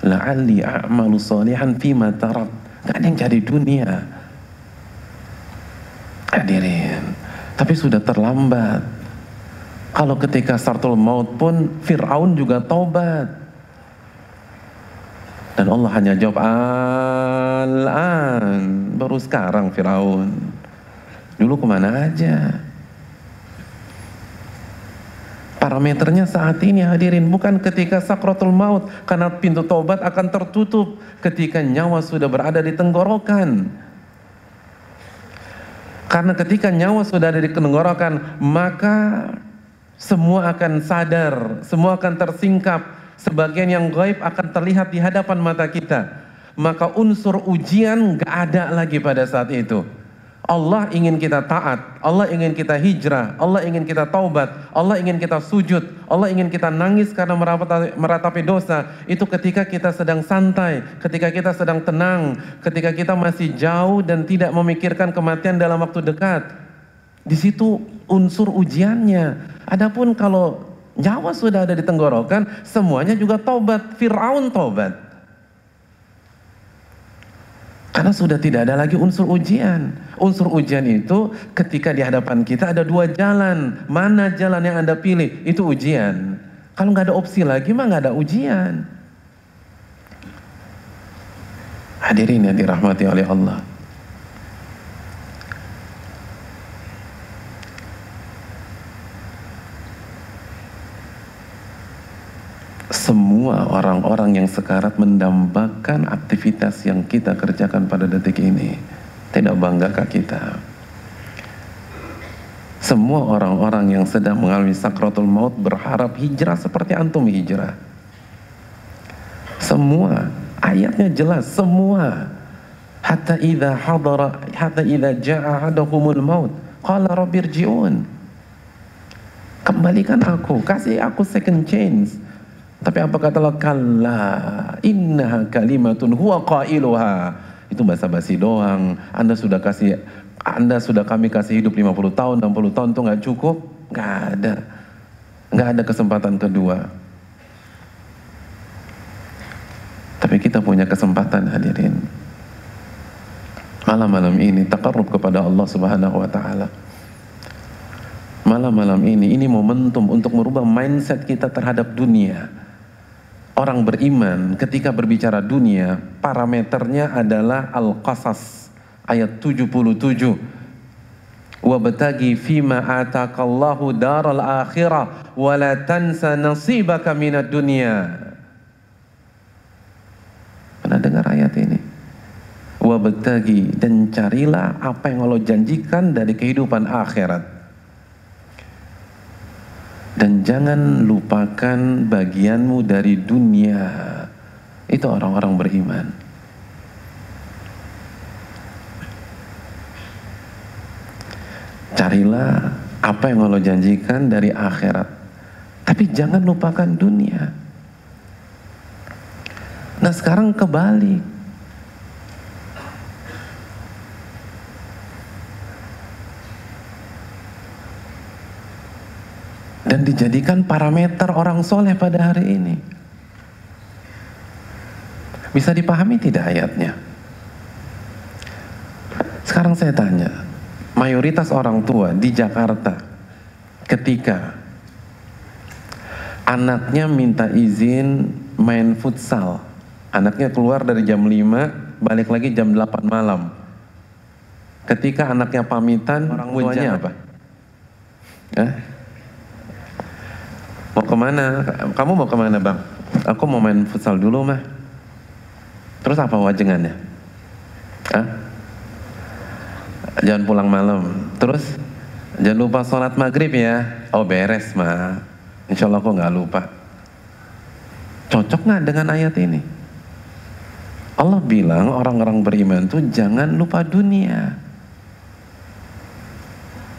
La'alli a'malu shalihan fima tarak. Gak ada yang cari dunia. Hadirin. Tapi sudah terlambat. Kalau ketika sartul maut pun Fir'aun juga taubat. Dan Allah hanya jawab al-an. Baru sekarang Fir'aun. Dulu kemana aja? Parameternya saat ini hadirin, bukan ketika sakratul maut, karena pintu taubat akan tertutup ketika nyawa sudah berada di tenggorokan. Karena ketika nyawa sudah ada di tenggorokan, maka semua akan sadar, semua akan tersingkap, sebagian yang gaib akan terlihat di hadapan mata kita. Maka unsur ujian gak ada lagi pada saat itu. Allah ingin kita taat, Allah ingin kita hijrah, Allah ingin kita taubat, Allah ingin kita sujud, Allah ingin kita nangis karena meratapi dosa. Itu ketika kita sedang santai, ketika kita sedang tenang, ketika kita masih jauh dan tidak memikirkan kematian dalam waktu dekat. Di situ unsur ujiannya. Adapun kalau nyawa sudah ada di tenggorokan, semuanya juga taubat. Fir'aun taubat. Karena sudah tidak ada lagi unsur ujian. Unsur ujian itu ketika di hadapan kita ada dua jalan. Mana jalan yang Anda pilih? Itu ujian. Kalau nggak ada opsi lagi mah nggak ada ujian. Hadirin yang dirahmati oleh Allah. Semua orang-orang yang sekarat mendambakan aktivitas yang kita kerjakan pada detik ini. Tidak banggakah kita? Semua orang-orang yang sedang mengalami sakratul maut berharap hijrah seperti antum hijrah. Semua, ayatnya jelas, semua. Hatta idza jaa ahadakumul maut qala rabbirji'un. Kembalikan aku, kasih aku second chance. Tapi apa kata Allah? Kalla innaha kalimatun huwa qailuha. Itu basa-basi doang. Anda sudah kami kasih hidup 50 tahun, 60 tahun itu gak cukup? Gak ada kesempatan kedua. Tapi kita punya kesempatan hadirin. Malam-malam ini taqarrub kepada Allah Subhanahu wa ta'ala. Malam-malam ini momentum untuk merubah mindset kita terhadap dunia. Orang beriman ketika berbicara dunia, parameternya adalah Al-Qasas ayat 77. Wabtagi fima ataqallahu daral akhirah wa la tansa nasibaka minad dunya. Pernah dengar ayat ini? Wabtagi, dan carilah apa yang Allah janjikan dari kehidupan akhirat. Dan jangan lupakan bagianmu dari dunia. Itu orang-orang beriman. Carilah apa yang Allah janjikan dari akhirat. Tapi jangan lupakan dunia. Nah sekarang kebalik. Dan dijadikan parameter orang soleh pada hari ini. Bisa dipahami tidak ayatnya? Sekarang saya tanya, mayoritas orang tua di Jakarta ketika anaknya minta izin main futsal, anaknya keluar dari jam 5, balik lagi jam 8 malam. Ketika anaknya pamitan, orang tuanya apa? Mau kemana? Kamu mau kemana bang? Aku mau main futsal dulu mah. Terus apa wajengannya? Jangan pulang malam. Terus jangan lupa sholat maghrib ya. Oh beres mah. Insya Allah aku nggak lupa. Cocok nggak dengan ayat ini? Allah bilang orang-orang beriman tuh jangan lupa dunia.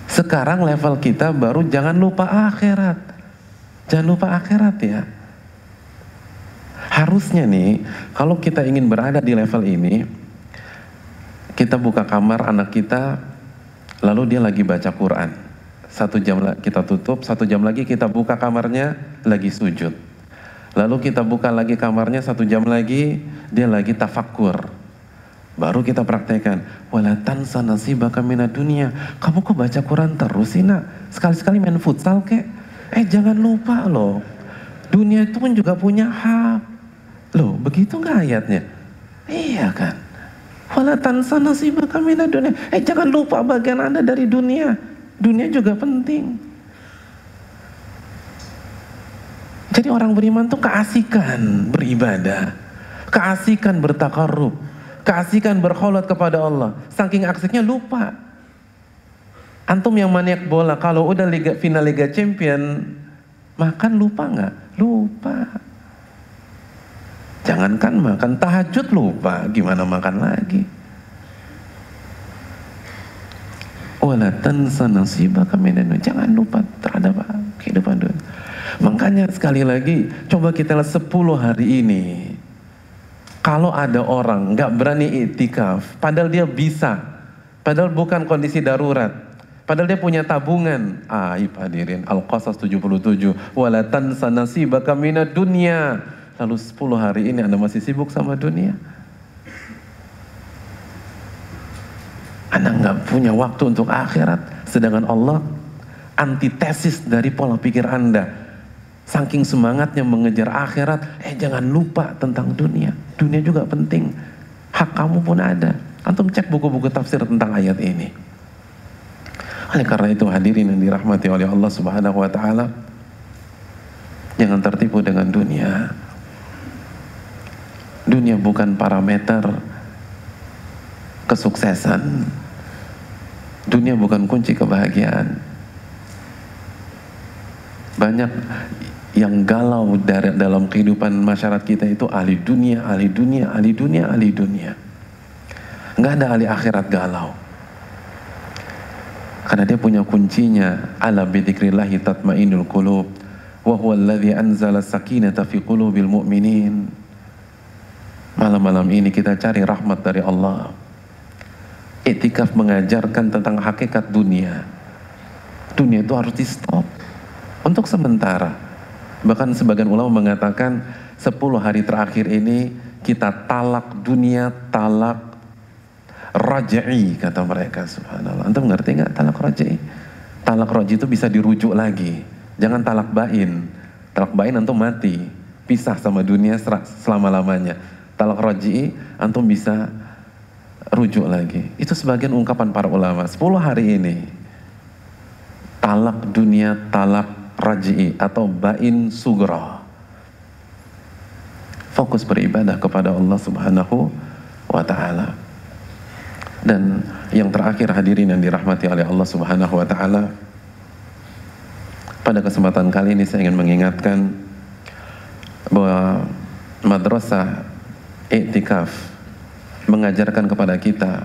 Sekarang level kita baru jangan lupa akhirat. Jangan lupa akhirat ya. Harusnya nih, kalau kita ingin berada di level ini, kita buka kamar anak kita, lalu dia lagi baca Quran. 1 jam kita tutup, 1 jam lagi kita buka kamarnya, lagi sujud. Lalu kita buka lagi kamarnya, 1 jam lagi, dia lagi tafakkur. Baru kita praktekkan, wala tansa nasibaka minad dunya. Kamu kok baca Quran terus sih nak? Sekali-sekali main futsal kek? Jangan lupa loh, dunia itu pun juga punya hak. Loh, begitu nggak ayatnya? Iya kan? Wala tansa nasibaka minad dunya. Jangan lupa bagian Anda dari dunia. Dunia juga penting. Jadi orang beriman tuh keasikan beribadah, keasikan bertakarrub, keasikan berkholat kepada Allah. Saking asiknya lupa. Antum yang maniak bola, kalau udah final Liga Champion, makan lupa nggak? Lupa. Jangankan makan, tahajud lupa, gimana makan lagi? Wala tansa nasibaka minan dunya. Jangan lupa terhadap kehidupan dunia. Makanya sekali lagi, coba kita lihat 10 hari ini. Kalau ada orang nggak berani iktikaf, padahal dia bisa, padahal bukan kondisi darurat, padahal dia punya tabungan. Hadirin, Al-Qasas 77, wala tansa nasibaka minad dunya. Lalu 10 hari ini Anda masih sibuk sama dunia. Anda nggak punya waktu untuk akhirat, sedangkan Allah antitesis dari pola pikir Anda. Saking semangatnya mengejar akhirat, jangan lupa tentang dunia. Dunia juga penting. Hak kamu pun ada. Antum cek buku-buku tafsir tentang ayat ini. Oleh karena itu hadirin yang dirahmati oleh Allah Subhanahu wa taala, jangan tertipu dengan dunia. Dunia bukan parameter kesuksesan. Dunia bukan kunci kebahagiaan. Banyak yang galau dalam kehidupan masyarakat kita itu ahli dunia, ahli dunia, ahli dunia, ahli dunia. Nggak ada ahli akhirat galau. Karena dia punya kuncinya. Ala bidzikrillahi tatma'innul qulub wa huwa alladzi anzala sakinata fi qulubil mu'minin. Malam-malam ini kita cari rahmat dari Allah. Iktikaf mengajarkan tentang hakikat dunia. Dunia itu harus di stop untuk sementara. Bahkan sebagian ulama mengatakan 10 hari terakhir ini kita talak dunia, talak raj'i kata mereka. Subhanallah. Antum ngerti nggak talak raj'i? Talak raj'i itu bisa dirujuk lagi. Jangan talak bain. Talak bain antum mati, pisah sama dunia selama-lamanya. Talak raj'i antum bisa rujuk lagi. Itu sebagian ungkapan para ulama. 10 hari ini talak dunia, talak raj'i atau bain sugra. Fokus beribadah kepada Allah Subhanahu wa ta'ala. Dan yang terakhir hadirin yang dirahmati oleh Allah Subhanahu wa ta'ala, pada kesempatan kali ini saya ingin mengingatkan bahwa madrasah iktikaf mengajarkan kepada kita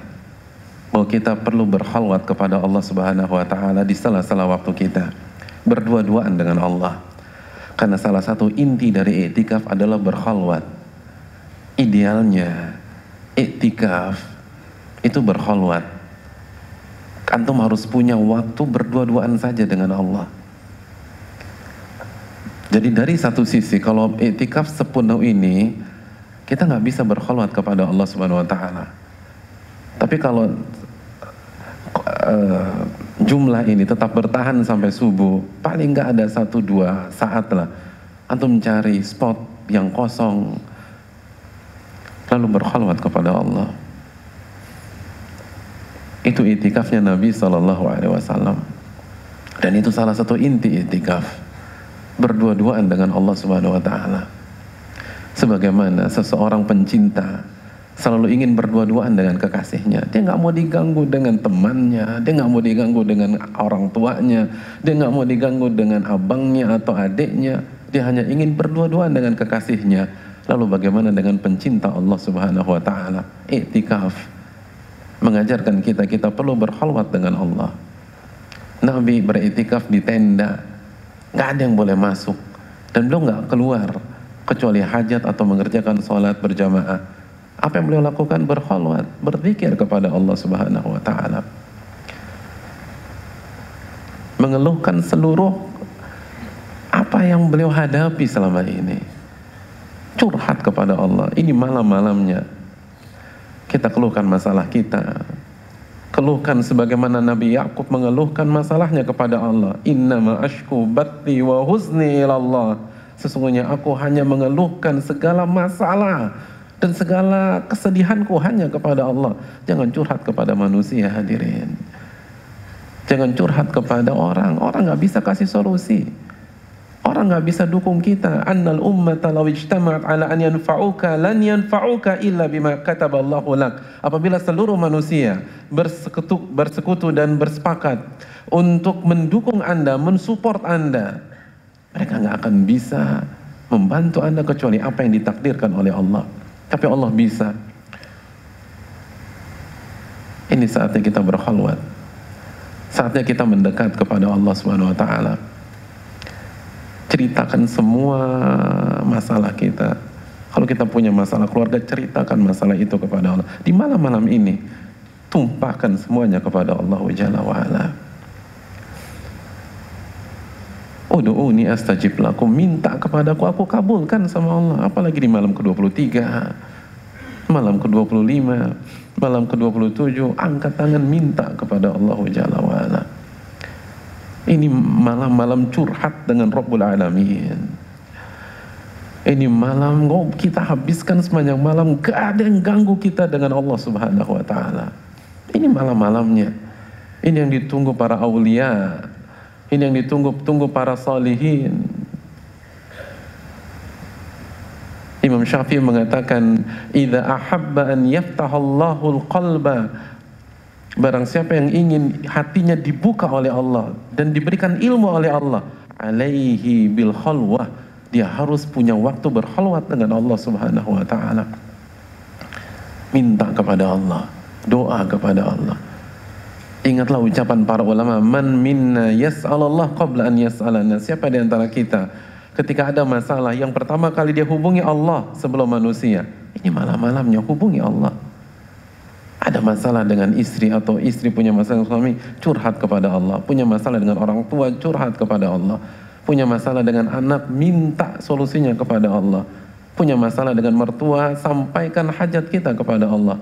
bahwa kita perlu berkhalwat kepada Allah Subhanahu wa taala di sela-sela waktu kita, berdua-duaan dengan Allah. Karena salah satu inti dari iktikaf adalah berkhalwat. Idealnya iktikaf itu berkhalwat. Antum harus punya waktu berdua-duaan saja dengan Allah. Jadi dari satu sisi kalau iktikaf sepenuh ini kita nggak bisa berkhalwat kepada Allah Subhanahu wa taala. Tapi kalau jumlah ini tetap bertahan sampai subuh, paling nggak ada 1-2 saat lah antum mencari spot yang kosong lalu berkhalwat kepada Allah. Itu iktikafnya Nabi SAW. Dan itu salah satu inti iktikaf, berdua-duaan dengan Allah Subhanahu wa taala. Sebagaimana seseorang pencinta selalu ingin berdua-duaan dengan kekasihnya. Dia nggak mau diganggu dengan temannya, dia nggak mau diganggu dengan orang tuanya, dia nggak mau diganggu dengan abangnya atau adiknya. Dia hanya ingin berdua-duaan dengan kekasihnya. Lalu bagaimana dengan pencinta Allah Subhanahu wa taala? Iktikaf mengajarkan kita perlu berkhalwat dengan Allah. Nabi beriktikaf di tenda, nggak ada yang boleh masuk. Dan beliau nggak keluar kecuali hajat atau mengerjakan sholat berjamaah. Apa yang beliau lakukan? Berkholwat, berzikir kepada Allah Subhanahu wa Ta'ala, mengeluhkan seluruh apa yang beliau hadapi selama ini, curhat kepada Allah. Ini malam-malamnya kita keluhkan masalah kita, keluhkan sebagaimana Nabi Yakub mengeluhkan masalahnya kepada Allah. Innama ashku bathi wa huzni ilallah. Sesungguhnya aku hanya mengeluhkan segala masalah dan segala kesedihanku hanya kepada Allah. Jangan curhat kepada manusia, hadirin. Jangan curhat kepada orang. Orang gak bisa kasih solusi. Orang gak bisa dukung kita. Annal ummata law ijtama'at ala an yanfa'uka lan yanfa'uka illa bima kataballahu lak. Apabila seluruh manusia bersekutu dan bersepakat untuk mendukung Anda, mensupport Anda, mereka gak akan bisa membantu Anda kecuali apa yang ditakdirkan oleh Allah. Tapi Allah bisa. Ini saatnya kita berkhalwat. Saatnya kita mendekat kepada Allah Subhanahu wa Ta'ala. Ceritakan semua masalah kita. Kalau kita punya masalah keluarga, ceritakan masalah itu kepada Allah. Di malam-malam ini, tumpahkan semuanya kepada Allah Jalla wa'ala. Udu'uni astajib lakum, minta kepadaku, aku kabulkan sama Allah. Apalagi di malam ke-23, malam ke-25, malam ke-27, angkat tangan minta kepada Allah Jalla wa'ala. Ini malam-malam curhat dengan Rabbul Alamin. Ini malam kita habiskan sepanjang malam, gak ada yang ganggu kita dengan Allah Subhanahu wa Ta'ala. Ini malam-malamnya. Ini yang ditunggu para aulia. Ini yang ditunggu para salihin. Imam Syafi'i mengatakan, idza ahabba an yaftahallahu al-qalba, barang siapa yang ingin hatinya dibuka oleh Allah dan diberikan ilmu oleh Allah, alaihi bil khalwah, dia harus punya waktu berkhalwat dengan Allah Subhanahu wa Ta'ala. Minta kepada Allah, doa kepada Allah. Ingatlah ucapan para ulama, man minna yas'alallah qabla an yas'alana. Siapa di antara kita ketika ada masalah, yang pertama kali dia hubungi Allah sebelum manusia? Ini malam-malamnya hubungi Allah. Ada masalah dengan istri atau istri punya masalah dengan suami, curhat kepada Allah. Punya masalah dengan orang tua, curhat kepada Allah. Punya masalah dengan anak, minta solusinya kepada Allah. Punya masalah dengan mertua, sampaikan hajat kita kepada Allah.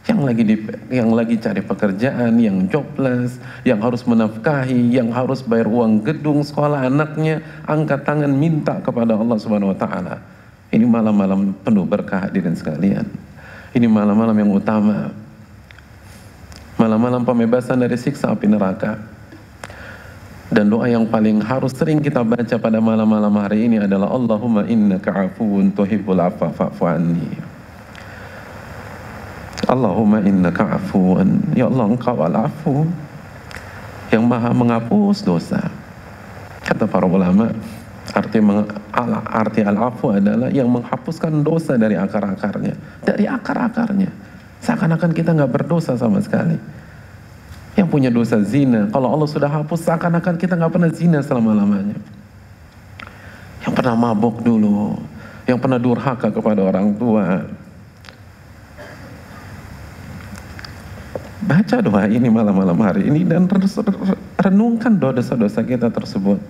Yang lagi cari pekerjaan, yang jobless, yang harus menafkahi, yang harus bayar uang gedung sekolah anaknya, angkat tangan minta kepada Allah Subhanahu wa Ta'ala. Ini malam-malam penuh berkah, hadirin sekalian. Ini malam-malam yang utama. Malam-malam pembebasan dari siksa api neraka. Dan doa yang paling harus sering kita baca pada malam-malam hari ini adalah Allahumma innaka afuwun tuhibbul afwa fa'fu anni. Allahumma innaka afuwun, ya Allah engkau al-afu, yang maha menghapus dosa. Kata para ulama, arti al-afu adalah yang menghapuskan dosa dari akar-akarnya. Dari akar-akarnya, seakan-akan kita gak berdosa sama sekali. Yang punya dosa zina, kalau Allah sudah hapus, seakan-akan kita gak pernah zina selama-lamanya. Yang pernah mabuk dulu, yang pernah durhaka kepada orang tua, baca doa ini malam-malam hari ini dan renungkan dosa-dosa kita tersebut.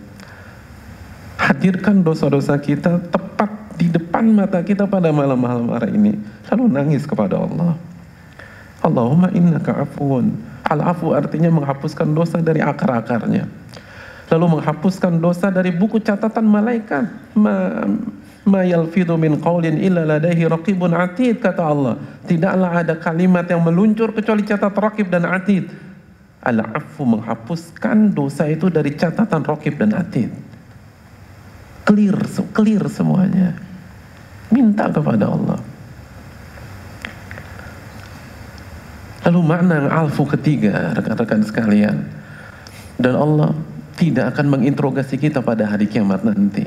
Hadirkan dosa-dosa kita tepat di depan mata kita pada malam-malam hari ini. Lalu nangis kepada Allah. Allahumma innaka afuun. Al-afu artinya menghapuskan dosa dari akar-akarnya. Lalu menghapuskan dosa dari buku catatan malaikat. Ma yalfidhu min qawlin illa ladaihi raqibun atid, kata Allah. Tidaklah ada kalimat yang meluncur kecuali catat raqib dan atid. Al-afu menghapuskan dosa itu dari catatan raqib dan atid. Clear semuanya. Minta kepada Allah. Lalu makna al-afu ketiga, rekan-rekan sekalian. Dan Allah tidak akan menginterogasi kita pada hari kiamat nanti.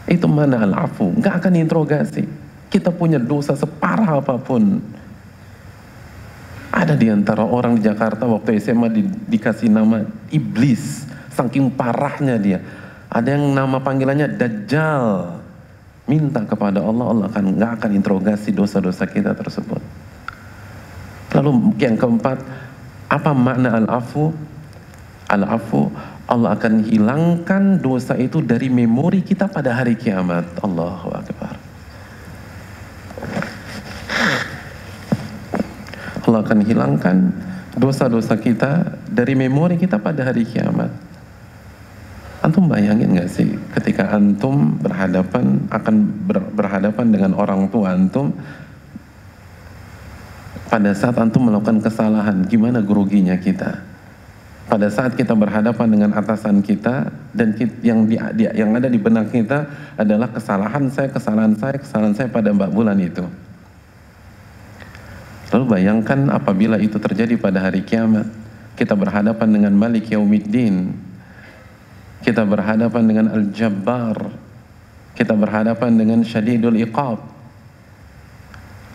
Itu mana al-afu, gak akan interogasi. Kita punya dosa separah apapun. Ada di antara orang di Jakarta waktu SMA dikasih nama iblis, saking parahnya dia. Ada yang nama panggilannya Dajjal. Minta kepada Allah, Allah nggak akan interogasi dosa-dosa kita tersebut. Lalu yang keempat, apa makna al-afu? Al-afu, Allah akan hilangkan dosa itu dari memori kita pada hari kiamat. Allahu Akbar. Allah akan hilangkan dosa-dosa kita dari memori kita pada hari kiamat. Antum bayangin gak sih ketika antum berhadapan dengan orang tua antum, pada saat antum melakukan kesalahan, gimana groginya kita? Pada saat kita berhadapan dengan atasan kita dan yang ada di benak kita adalah kesalahan saya pada Mbak Bulan itu. Lalu bayangkan apabila itu terjadi pada hari kiamat, kita berhadapan dengan Malik Yaumiddin, kita berhadapan dengan Al-Jabbar, kita berhadapan dengan Syadidul Iqab.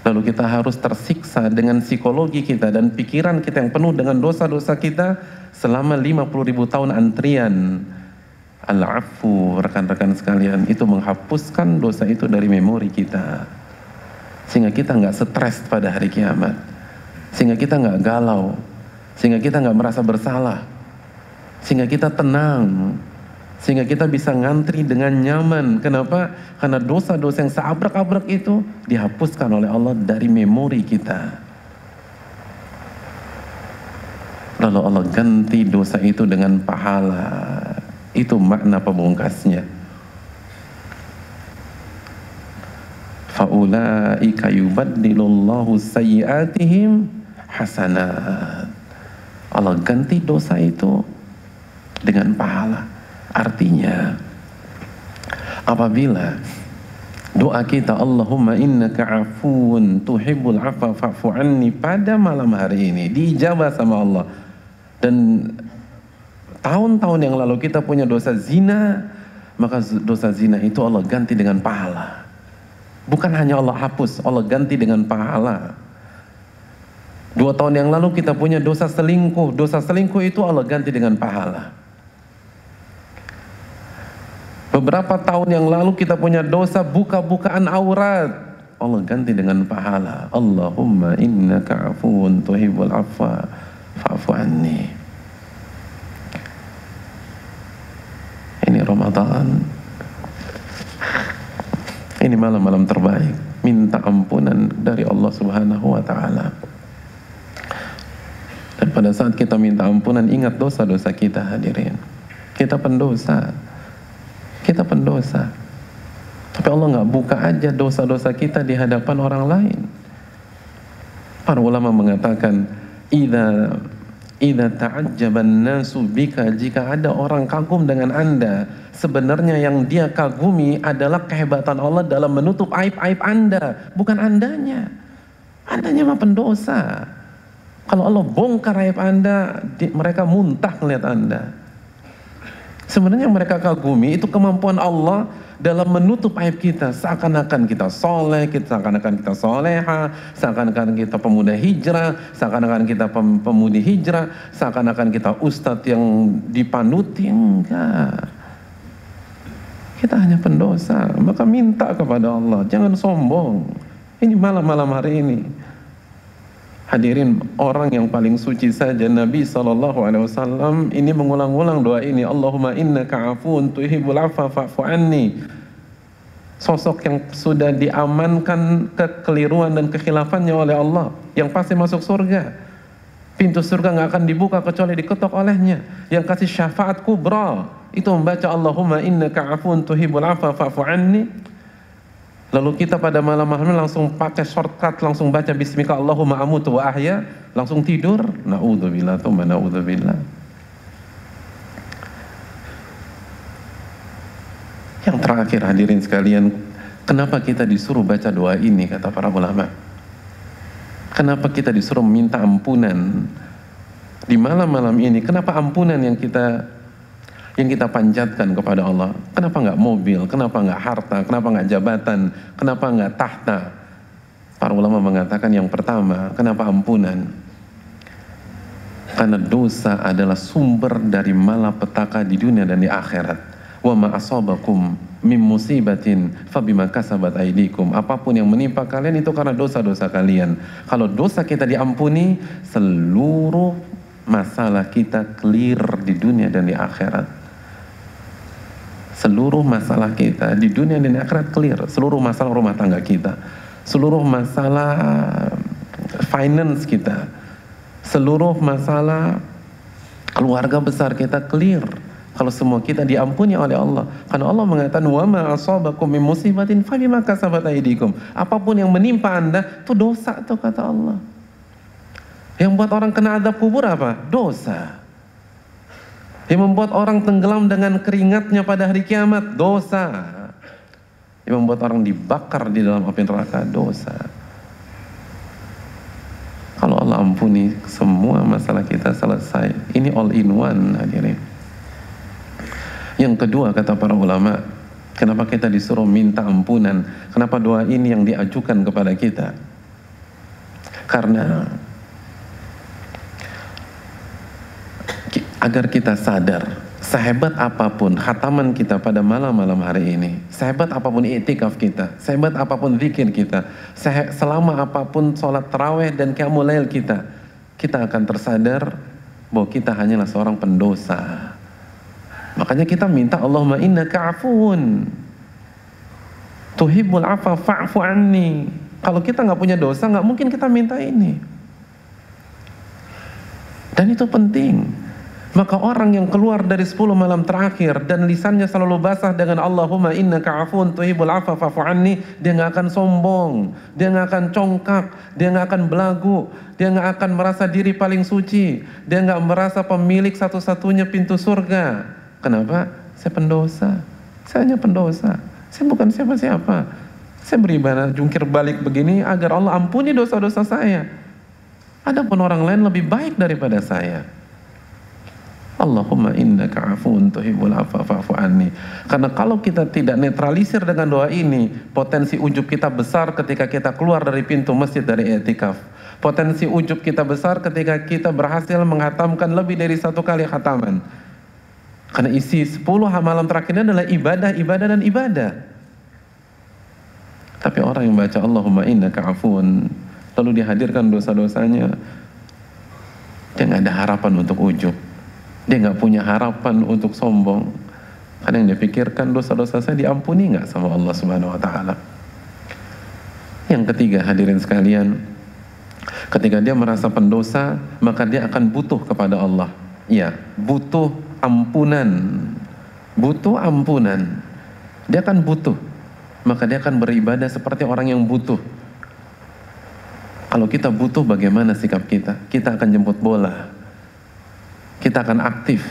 Lalu kita harus tersiksa dengan psikologi kita dan pikiran kita yang penuh dengan dosa-dosa kita selama 50.000 tahun antrian. Al-afu, rekan-rekan sekalian, itu menghapuskan dosa itu dari memori kita, sehingga kita nggak stres pada hari kiamat, sehingga kita nggak galau, sehingga kita nggak merasa bersalah, sehingga kita tenang, sehingga kita bisa ngantri dengan nyaman. Kenapa? Karena dosa-dosa yang seabrek-abrek itu dihapuskan oleh Allah dari memori kita. Lalu Allah ganti dosa itu dengan pahala. Itu makna pemungkasnya. Faulaika yubaddilullahu sayyiatihim hasanat. Allah ganti dosa itu dengan pahala. Artinya, apabila doa kita Allahumma innaka afuun tuhibbul afwa fa'fu anni pada malam hari ini diijabah sama Allah, dan tahun-tahun yang lalu kita punya dosa zina, maka dosa zina itu Allah ganti dengan pahala. Bukan hanya Allah hapus, Allah ganti dengan pahala. 2 tahun yang lalu kita punya dosa selingkuh itu Allah ganti dengan pahala. Beberapa tahun yang lalu kita punya dosa buka-bukaan aurat, Allah ganti dengan pahala. Allahumma innaka afuun tuhibbul afwa fa'fu anni. Ini Ramadan, ini malam-malam terbaik, minta ampunan dari Allah Subhanahu wa ta'ala. Dan pada saat kita minta ampunan, ingat dosa-dosa kita, hadirin. Kita pendosa. Tapi Allah nggak buka aja dosa-dosa kita di hadapan orang lain. Para ulama mengatakan, idza ta'ajjaban nasu bika, jika ada orang kagum dengan Anda, sebenarnya yang dia kagumi adalah kehebatan Allah dalam menutup aib-aib Anda, bukan Andanya. Andanya mah pendosa. Kalau Allah bongkar aib Anda, mereka muntah melihat Anda. Sebenarnya yang mereka kagumi itu kemampuan Allah dalam menutup aib kita. Seakan-akan kita soleh, seakan-akan kita soleha, seakan-akan kita pemuda hijrah, seakan-akan kita pemudi hijrah, seakan-akan kita ustadz yang dipanuti. Enggak, kita hanya pendosa. Maka minta kepada Allah, jangan sombong. Ini malam-malam hari ini, hadirin, orang yang paling suci saja Nabi SAW ini mengulang-ulang doa ini, Allahumma innaka afuun tuhibbul afwa fa'fu anni. Sosok yang sudah diamankan kekeliruan dan kekhilafannya oleh Allah, yang pasti masuk surga. Pintu surga nggak akan dibuka kecuali diketok olehnya. Yang kasih syafaat kubra itu membaca Allahumma innaka afuun tuhibbul afwa fa'fu anni. Lalu kita pada malam-malam langsung pakai shortcut, langsung baca bismika Allahumma amutu wa ahya, langsung tidur. Na'udzubillah, tsumma na'udzubillah. Yang terakhir, hadirin sekalian, kenapa kita disuruh baca doa ini, kata para ulama? Kenapa kita disuruh meminta ampunan di malam-malam ini? Kenapa ampunan yang kita panjatkan kepada Allah? Kenapa nggak mobil? Kenapa nggak harta? Kenapa nggak jabatan? Kenapa nggak tahta? Para ulama mengatakan yang pertama, kenapa ampunan? Karena dosa adalah sumber dari malapetaka di dunia dan di akhirat. Wa ma asabakum min musibatin fabima kasabat aydikum. Apapun yang menimpa kalian itu karena dosa-dosa kalian. Kalau dosa kita diampuni, seluruh masalah kita clear di dunia dan di akhirat. Seluruh masalah kita di dunia dan di akhirat clear. Seluruh masalah rumah tangga kita, seluruh masalah finance kita, seluruh masalah keluarga besar kita clear. Kalau semua kita diampuni oleh Allah. Karena Allah mengatakan wa ma asabakum min musibatin fabima kasabat aydikum. Apapun yang menimpa Anda itu dosa tuh, kata Allah. Yang membuat orang kena azab kubur apa? Dosa. Yang membuat orang tenggelam dengan keringatnya pada hari kiamat, dosa. Yang membuat orang dibakar di dalam api neraka, dosa. Kalau Allah ampuni, semua masalah kita selesai. Ini all in one, hadirin. Yang kedua, kata para ulama, kenapa kita disuruh minta ampunan? Kenapa doa ini yang diajukan kepada kita? Karena agar kita sadar, sehebat apapun khataman kita pada malam-malam hari ini, sehebat apapun i'tikaf kita, sehebat apapun zikir kita, selama apapun sholat tarawih dan qiyamul lail kita, kita akan tersadar bahwa kita hanyalah seorang pendosa. Makanya kita minta Allahumma innaka afuun tuhibbul afwa fa'fu anni. Kalau kita nggak punya dosa, nggak mungkin kita minta ini. Dan itu penting. Maka orang yang keluar dari 10 malam terakhir dan lisannya selalu basah dengan Allahumma innaka afuun tuhibbul afwa fa'fu anni, dia nggak akan sombong, dia nggak akan congkak, dia nggak akan belagu, dia nggak akan merasa diri paling suci, dia nggak merasa pemilik satu-satunya pintu surga. Kenapa? Saya pendosa. Saya hanya pendosa. Saya bukan siapa-siapa. Saya beribadah jungkir balik begini agar Allah ampuni dosa-dosa saya. Adapun orang lain lebih baik daripada saya. Allahumma innaka afuun tuhibbul afwa fa'fu anni. Karena kalau kita tidak netralisir dengan doa ini, potensi ujub kita besar ketika kita keluar dari pintu masjid dari i'tikaf. Potensi ujub kita besar ketika kita berhasil menghatamkan lebih dari 1 kali khataman. Karena isi 10 malam terakhirnya adalah ibadah, ibadah, dan ibadah. Tapi orang yang baca Allahumma innaka afuun, lalu dihadirkan dosa-dosanya, dia nggak ada harapan untuk ujub. Dia nggak punya harapan untuk sombong. Karena yang dia pikirkan, dosa-dosa saya diampuni nggak sama Allah Subhanahu Wa Taala. Yang ketiga, hadirin sekalian, ketika dia merasa pendosa, maka dia akan butuh kepada Allah. Ya, butuh ampunan, butuh ampunan. Dia akan butuh, maka dia akan beribadah seperti orang yang butuh. Kalau kita butuh, bagaimana sikap kita? Kita akan jemput bola, kita akan aktif,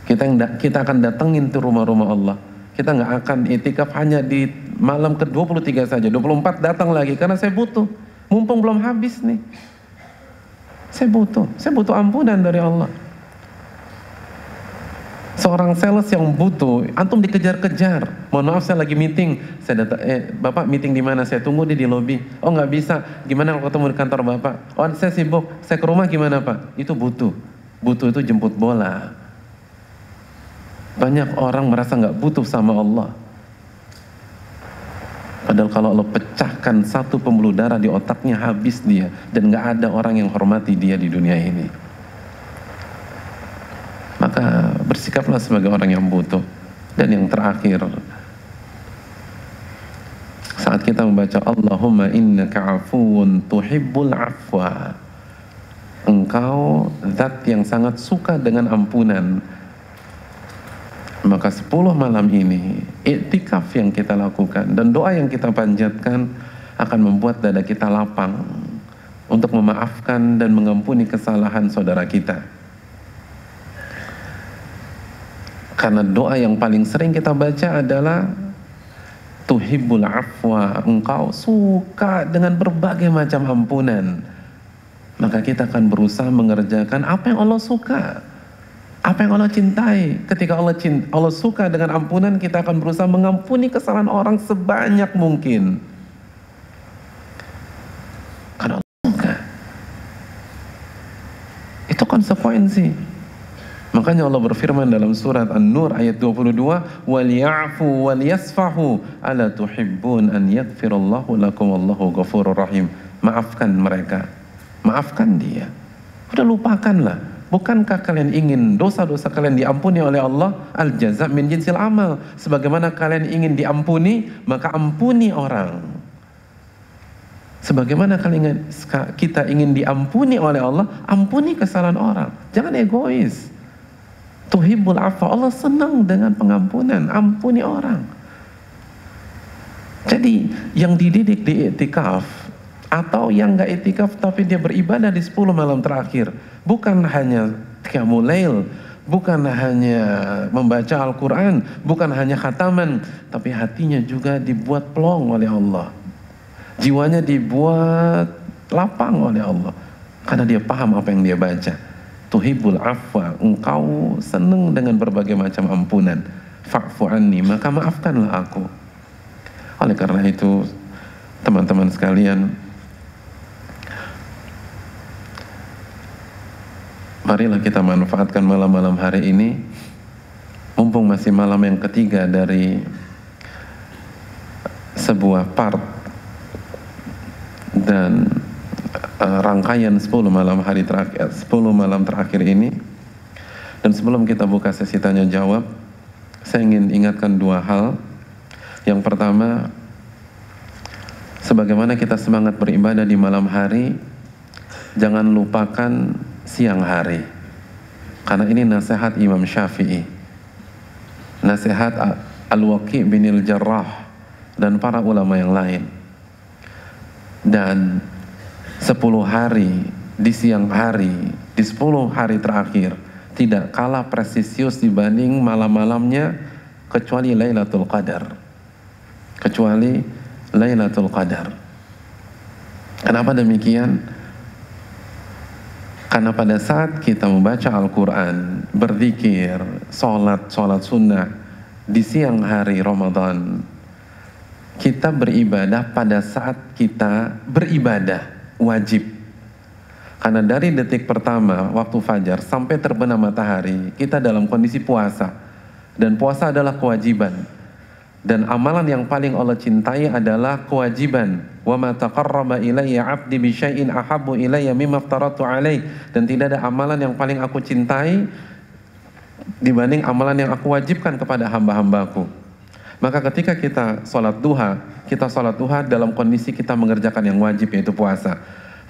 kita akan datengin tuh rumah-rumah Allah. Kita nggak akan i'tikaf hanya di malam ke-23 saja, 24 datang lagi karena saya butuh. Mumpung belum habis nih, saya butuh ampunan dari Allah. Seorang sales yang butuh, antum dikejar-kejar. Mohon maaf, saya lagi meeting. Saya datang, Bapak meeting di mana? Saya tunggu di lobi. Oh nggak bisa. Gimana kalau ketemu di kantor Bapak? Oh saya sibuk. Saya ke rumah gimana Pak? Itu butuh. Butuh itu jemput bola. Banyak orang merasa nggak butuh sama Allah. Padahal kalau Allah pecahkan satu pembuluh darah di otaknya, habis dia. Dan nggak ada orang yang hormati dia di dunia ini. Maka bersikaplah sebagai orang yang butuh. Dan yang terakhir, saat kita membaca Allahumma innaka afuun tuhibbul afwa, Engkau zat yang sangat suka dengan ampunan, maka 10 malam ini i'tikaf yang kita lakukan dan doa yang kita panjatkan akan membuat dada kita lapang untuk memaafkan dan mengampuni kesalahan saudara kita. Karena doa yang paling sering kita baca adalah tuhibbul afwa, engkau suka dengan berbagai macam ampunan. Maka kita akan berusaha mengerjakan apa yang Allah suka, apa yang Allah cintai. Ketika Allah suka dengan ampunan, kita akan berusaha mengampuni kesalahan orang sebanyak mungkin. Karena Allah suka. Itu konsekuensi. Makanya Allah berfirman dalam surat An-Nur ayat 22, "Waliya'fu waliyasfahu ala tuhibbun an yaghfirallahu lakum wallahu ghafurur rahim." Maafkan mereka. Maafkan dia. Udah lupakanlah. Bukankah kalian ingin dosa-dosa kalian diampuni oleh Allah? Al-jaza' min jinsil amal. Sebagaimana kalian ingin diampuni, maka ampuni orang. Sebagaimana kita ingin diampuni oleh Allah, ampuni kesalahan orang. Jangan egois. Tuhibbul afwa, Allah senang dengan pengampunan, ampuni orang. Jadi yang dididik di i'tikaf atau yang gak i'tikaf tapi dia beribadah di 10 malam terakhir, bukan hanya qiyamul lail, bukan hanya membaca Al-Quran, bukan hanya khataman, tapi hatinya juga dibuat plong oleh Allah, jiwanya dibuat lapang oleh Allah karena dia paham apa yang dia baca. Tuhibbul afwa, engkau senang dengan berbagai macam ampunan. Fa'fu anni, maka maafkanlah aku. Oleh karena itu, teman-teman sekalian, marilah kita manfaatkan malam-malam hari ini, mumpung masih malam yang ketiga dari sebuah part dan rangkaian 10 malam terakhir ini. Dan sebelum kita buka sesi tanya jawab, saya ingin ingatkan 2 hal. Yang pertama, sebagaimana kita semangat beribadah di malam hari, jangan lupakan siang hari, karena ini nasihat Imam Syafi'i, nasihat Al-Waqi' bin Al-Jarrah dan para ulama yang lain. Dan 10 hari di siang hari, di 10 hari terakhir tidak kalah presisius dibanding malam-malamnya, kecuali Lailatul Qadar. Kecuali Lailatul Qadar. Kenapa demikian? Karena pada saat kita membaca Al-Quran, berzikir, sholat sunnah di siang hari Ramadan, kita beribadah pada saat kita beribadah wajib. Karena dari detik pertama waktu fajar sampai terbenam matahari, kita dalam kondisi puasa, dan puasa adalah kewajiban. Dan amalan yang paling Allah cintai adalah kewajiban. Wa ma taqarraba ilayya 'abdi bi syai'in ahabbu ilayya mimma aftaratu alaih. Dan tidak ada amalan yang paling aku cintai dibanding amalan yang aku wajibkan kepada hamba-hambaku. Maka ketika kita sholat duha dalam kondisi kita mengerjakan yang wajib, yaitu puasa.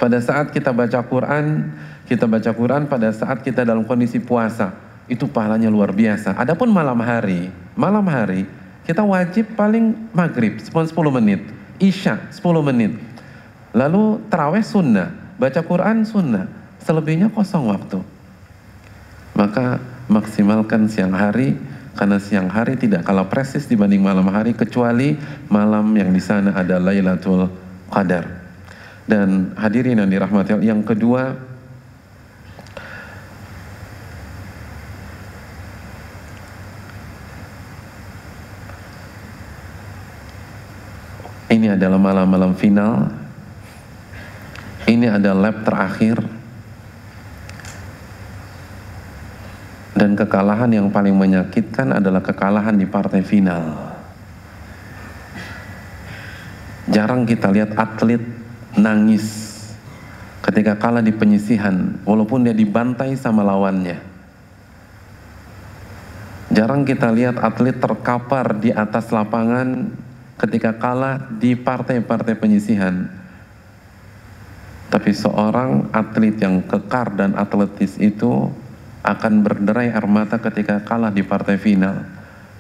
Pada saat kita baca Quran pada saat kita dalam kondisi puasa, itu pahalanya luar biasa. Adapun malam hari kita wajib paling maghrib 10 menit, isya 10 menit, lalu tarawih sunnah, baca Quran sunnah, selebihnya kosong waktu. Maka maksimalkan siang hari, karena siang hari tidak kalah presis dibanding malam hari, kecuali malam yang di sana ada Lailatul Qadar. Dan hadirin yang dirahmati Allah, yang kedua, ini adalah malam-malam final, ini adalah lap terakhir, dan kekalahan yang paling menyakitkan adalah kekalahan di partai final. Jarang kita lihat atlet nangis ketika kalah di penyisihan, walaupun dia dibantai sama lawannya. Jarang kita lihat atlet terkapar di atas lapangan ketika kalah di partai-partai penyisihan. Tapi seorang atlet yang kekar dan atletis itu akan berderai air mata ketika kalah di partai final.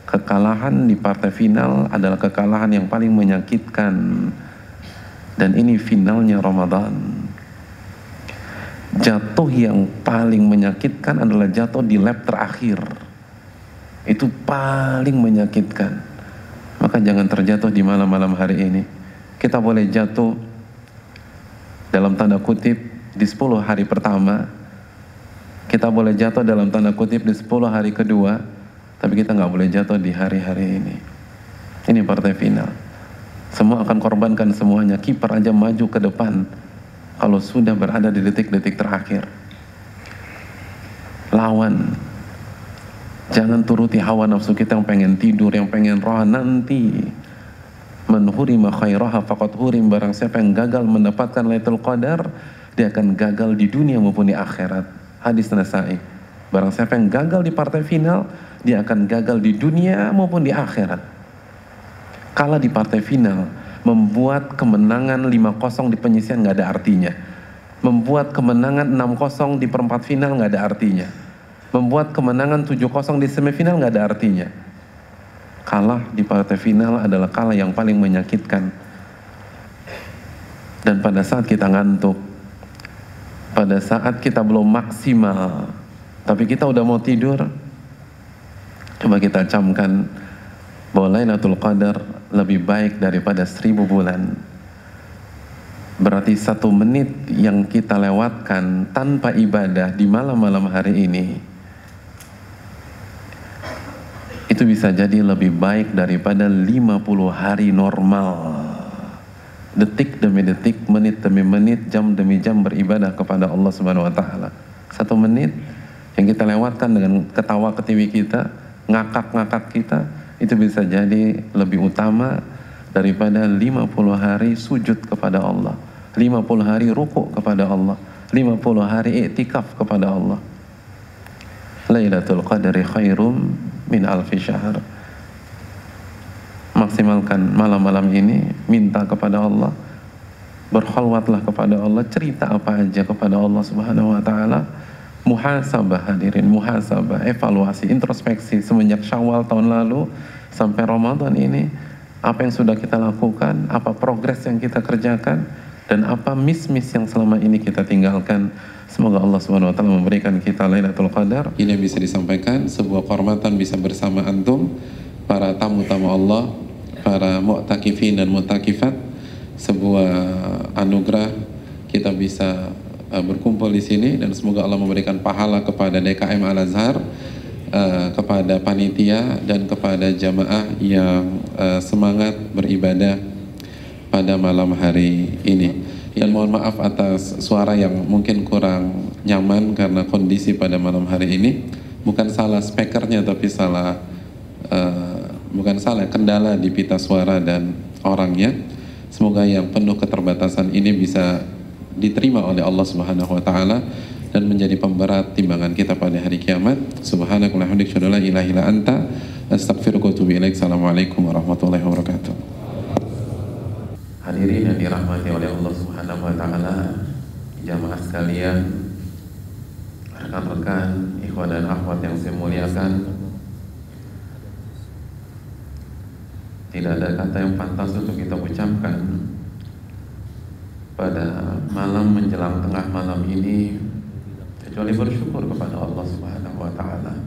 Kekalahan di partai final adalah kekalahan yang paling menyakitkan. Dan ini finalnya Ramadan. Jatuh yang paling menyakitkan adalah jatuh di lap terakhir. Itu paling menyakitkan. Maka jangan terjatuh di malam-malam hari ini. Kita boleh jatuh dalam tanda kutip di 10 hari pertama. Kita boleh jatuh dalam tanda kutip di 10 hari kedua. Tapi kita nggak boleh jatuh di hari-hari ini. Ini partai final. Semua akan korbankan semuanya. Kiper aja maju ke depan kalau sudah berada di detik-detik terakhir. Lawan Jangan turuti hawa nafsu kita yang pengen tidur, yang pengen roha nanti. Man hurima khairaha faqad hurim, barang siapa yang gagal mendapatkan Lailatul Qadar, dia akan gagal di dunia maupun di akhirat. Hadis Nasa'i. Barang siapa yang gagal di partai final, dia akan gagal di dunia maupun di akhirat. Kalah di partai final, membuat kemenangan 5-0 di penyisihan nggak ada artinya. Membuat kemenangan 6-0 di perempat final nggak ada artinya. Membuat kemenangan 7-0 di semifinal nggak ada artinya. Kalah di partai final adalah kalah yang paling menyakitkan. Dan pada saat kita ngantuk, pada saat kita belum maksimal, tapi kita udah mau tidur, coba kita camkan bahwa Lailatul Qadar lebih baik daripada 1000 bulan. Berarti 1 menit yang kita lewatkan tanpa ibadah di malam-malam hari ini, itu bisa jadi lebih baik daripada 50 hari normal. Detik demi detik, menit demi menit, jam demi jam beribadah kepada Allah Subhanahu wa taala. 1 menit yang kita lewatkan dengan ketawa ketiwi kita, ngakak-ngakak kita, itu bisa jadi lebih utama daripada 50 hari sujud kepada Allah, 50 hari rukuk kepada Allah, 50 hari i'tikaf kepada Allah. Lailatul Qadri khairum min alfi syahr. Maksimalkan malam-malam ini, minta kepada Allah, berkhalwatlah kepada Allah, cerita apa aja kepada Allah Subhanahu wa taala. Muhasabah hadirin, muhasabah, evaluasi, introspeksi semenjak Syawal tahun lalu sampai Ramadan ini, apa yang sudah kita lakukan, apa progres yang kita kerjakan, dan apa miss-miss yang selama ini kita tinggalkan. Semoga Allah Subhanahu wa taala memberikan kita Lailatul Qadar. Ini yang bisa disampaikan, sebuah kehormatan bisa bersama antum, para tamu-tamu Allah, para mu'takifin dan mu'takifat, sebuah anugerah kita bisa berkumpul di sini, dan semoga Allah memberikan pahala kepada DKM Al-Azhar, kepada panitia dan kepada jamaah yang semangat beribadah pada malam hari ini. Dan mohon maaf atas suara yang mungkin kurang nyaman karena kondisi pada malam hari ini. Bukan salah speakernya, tapi kendala di pita suara dan orangnya. Semoga yang penuh keterbatasan ini bisa diterima oleh Allah Subhanahu wa taala dan menjadi pemberat timbangan kita pada hari kiamat. Subhanakallahumma wa bihamdika asyhadu an la ilaha illa anta astaghfiruka wa atubu ilaik. Assalamualaikum warahmatullahi wabarakatuh. Hadirin yang dirahmati oleh Allah Subhanahu wa taala, jamaah sekalian, rekan-rekan, ikhwan dan akhwat yang saya muliakan, tidak ada kata yang pantas untuk kita ucapkan pada malam menjelang tengah malam ini kecuali bersyukur kepada Allah Subhanahu wa taala.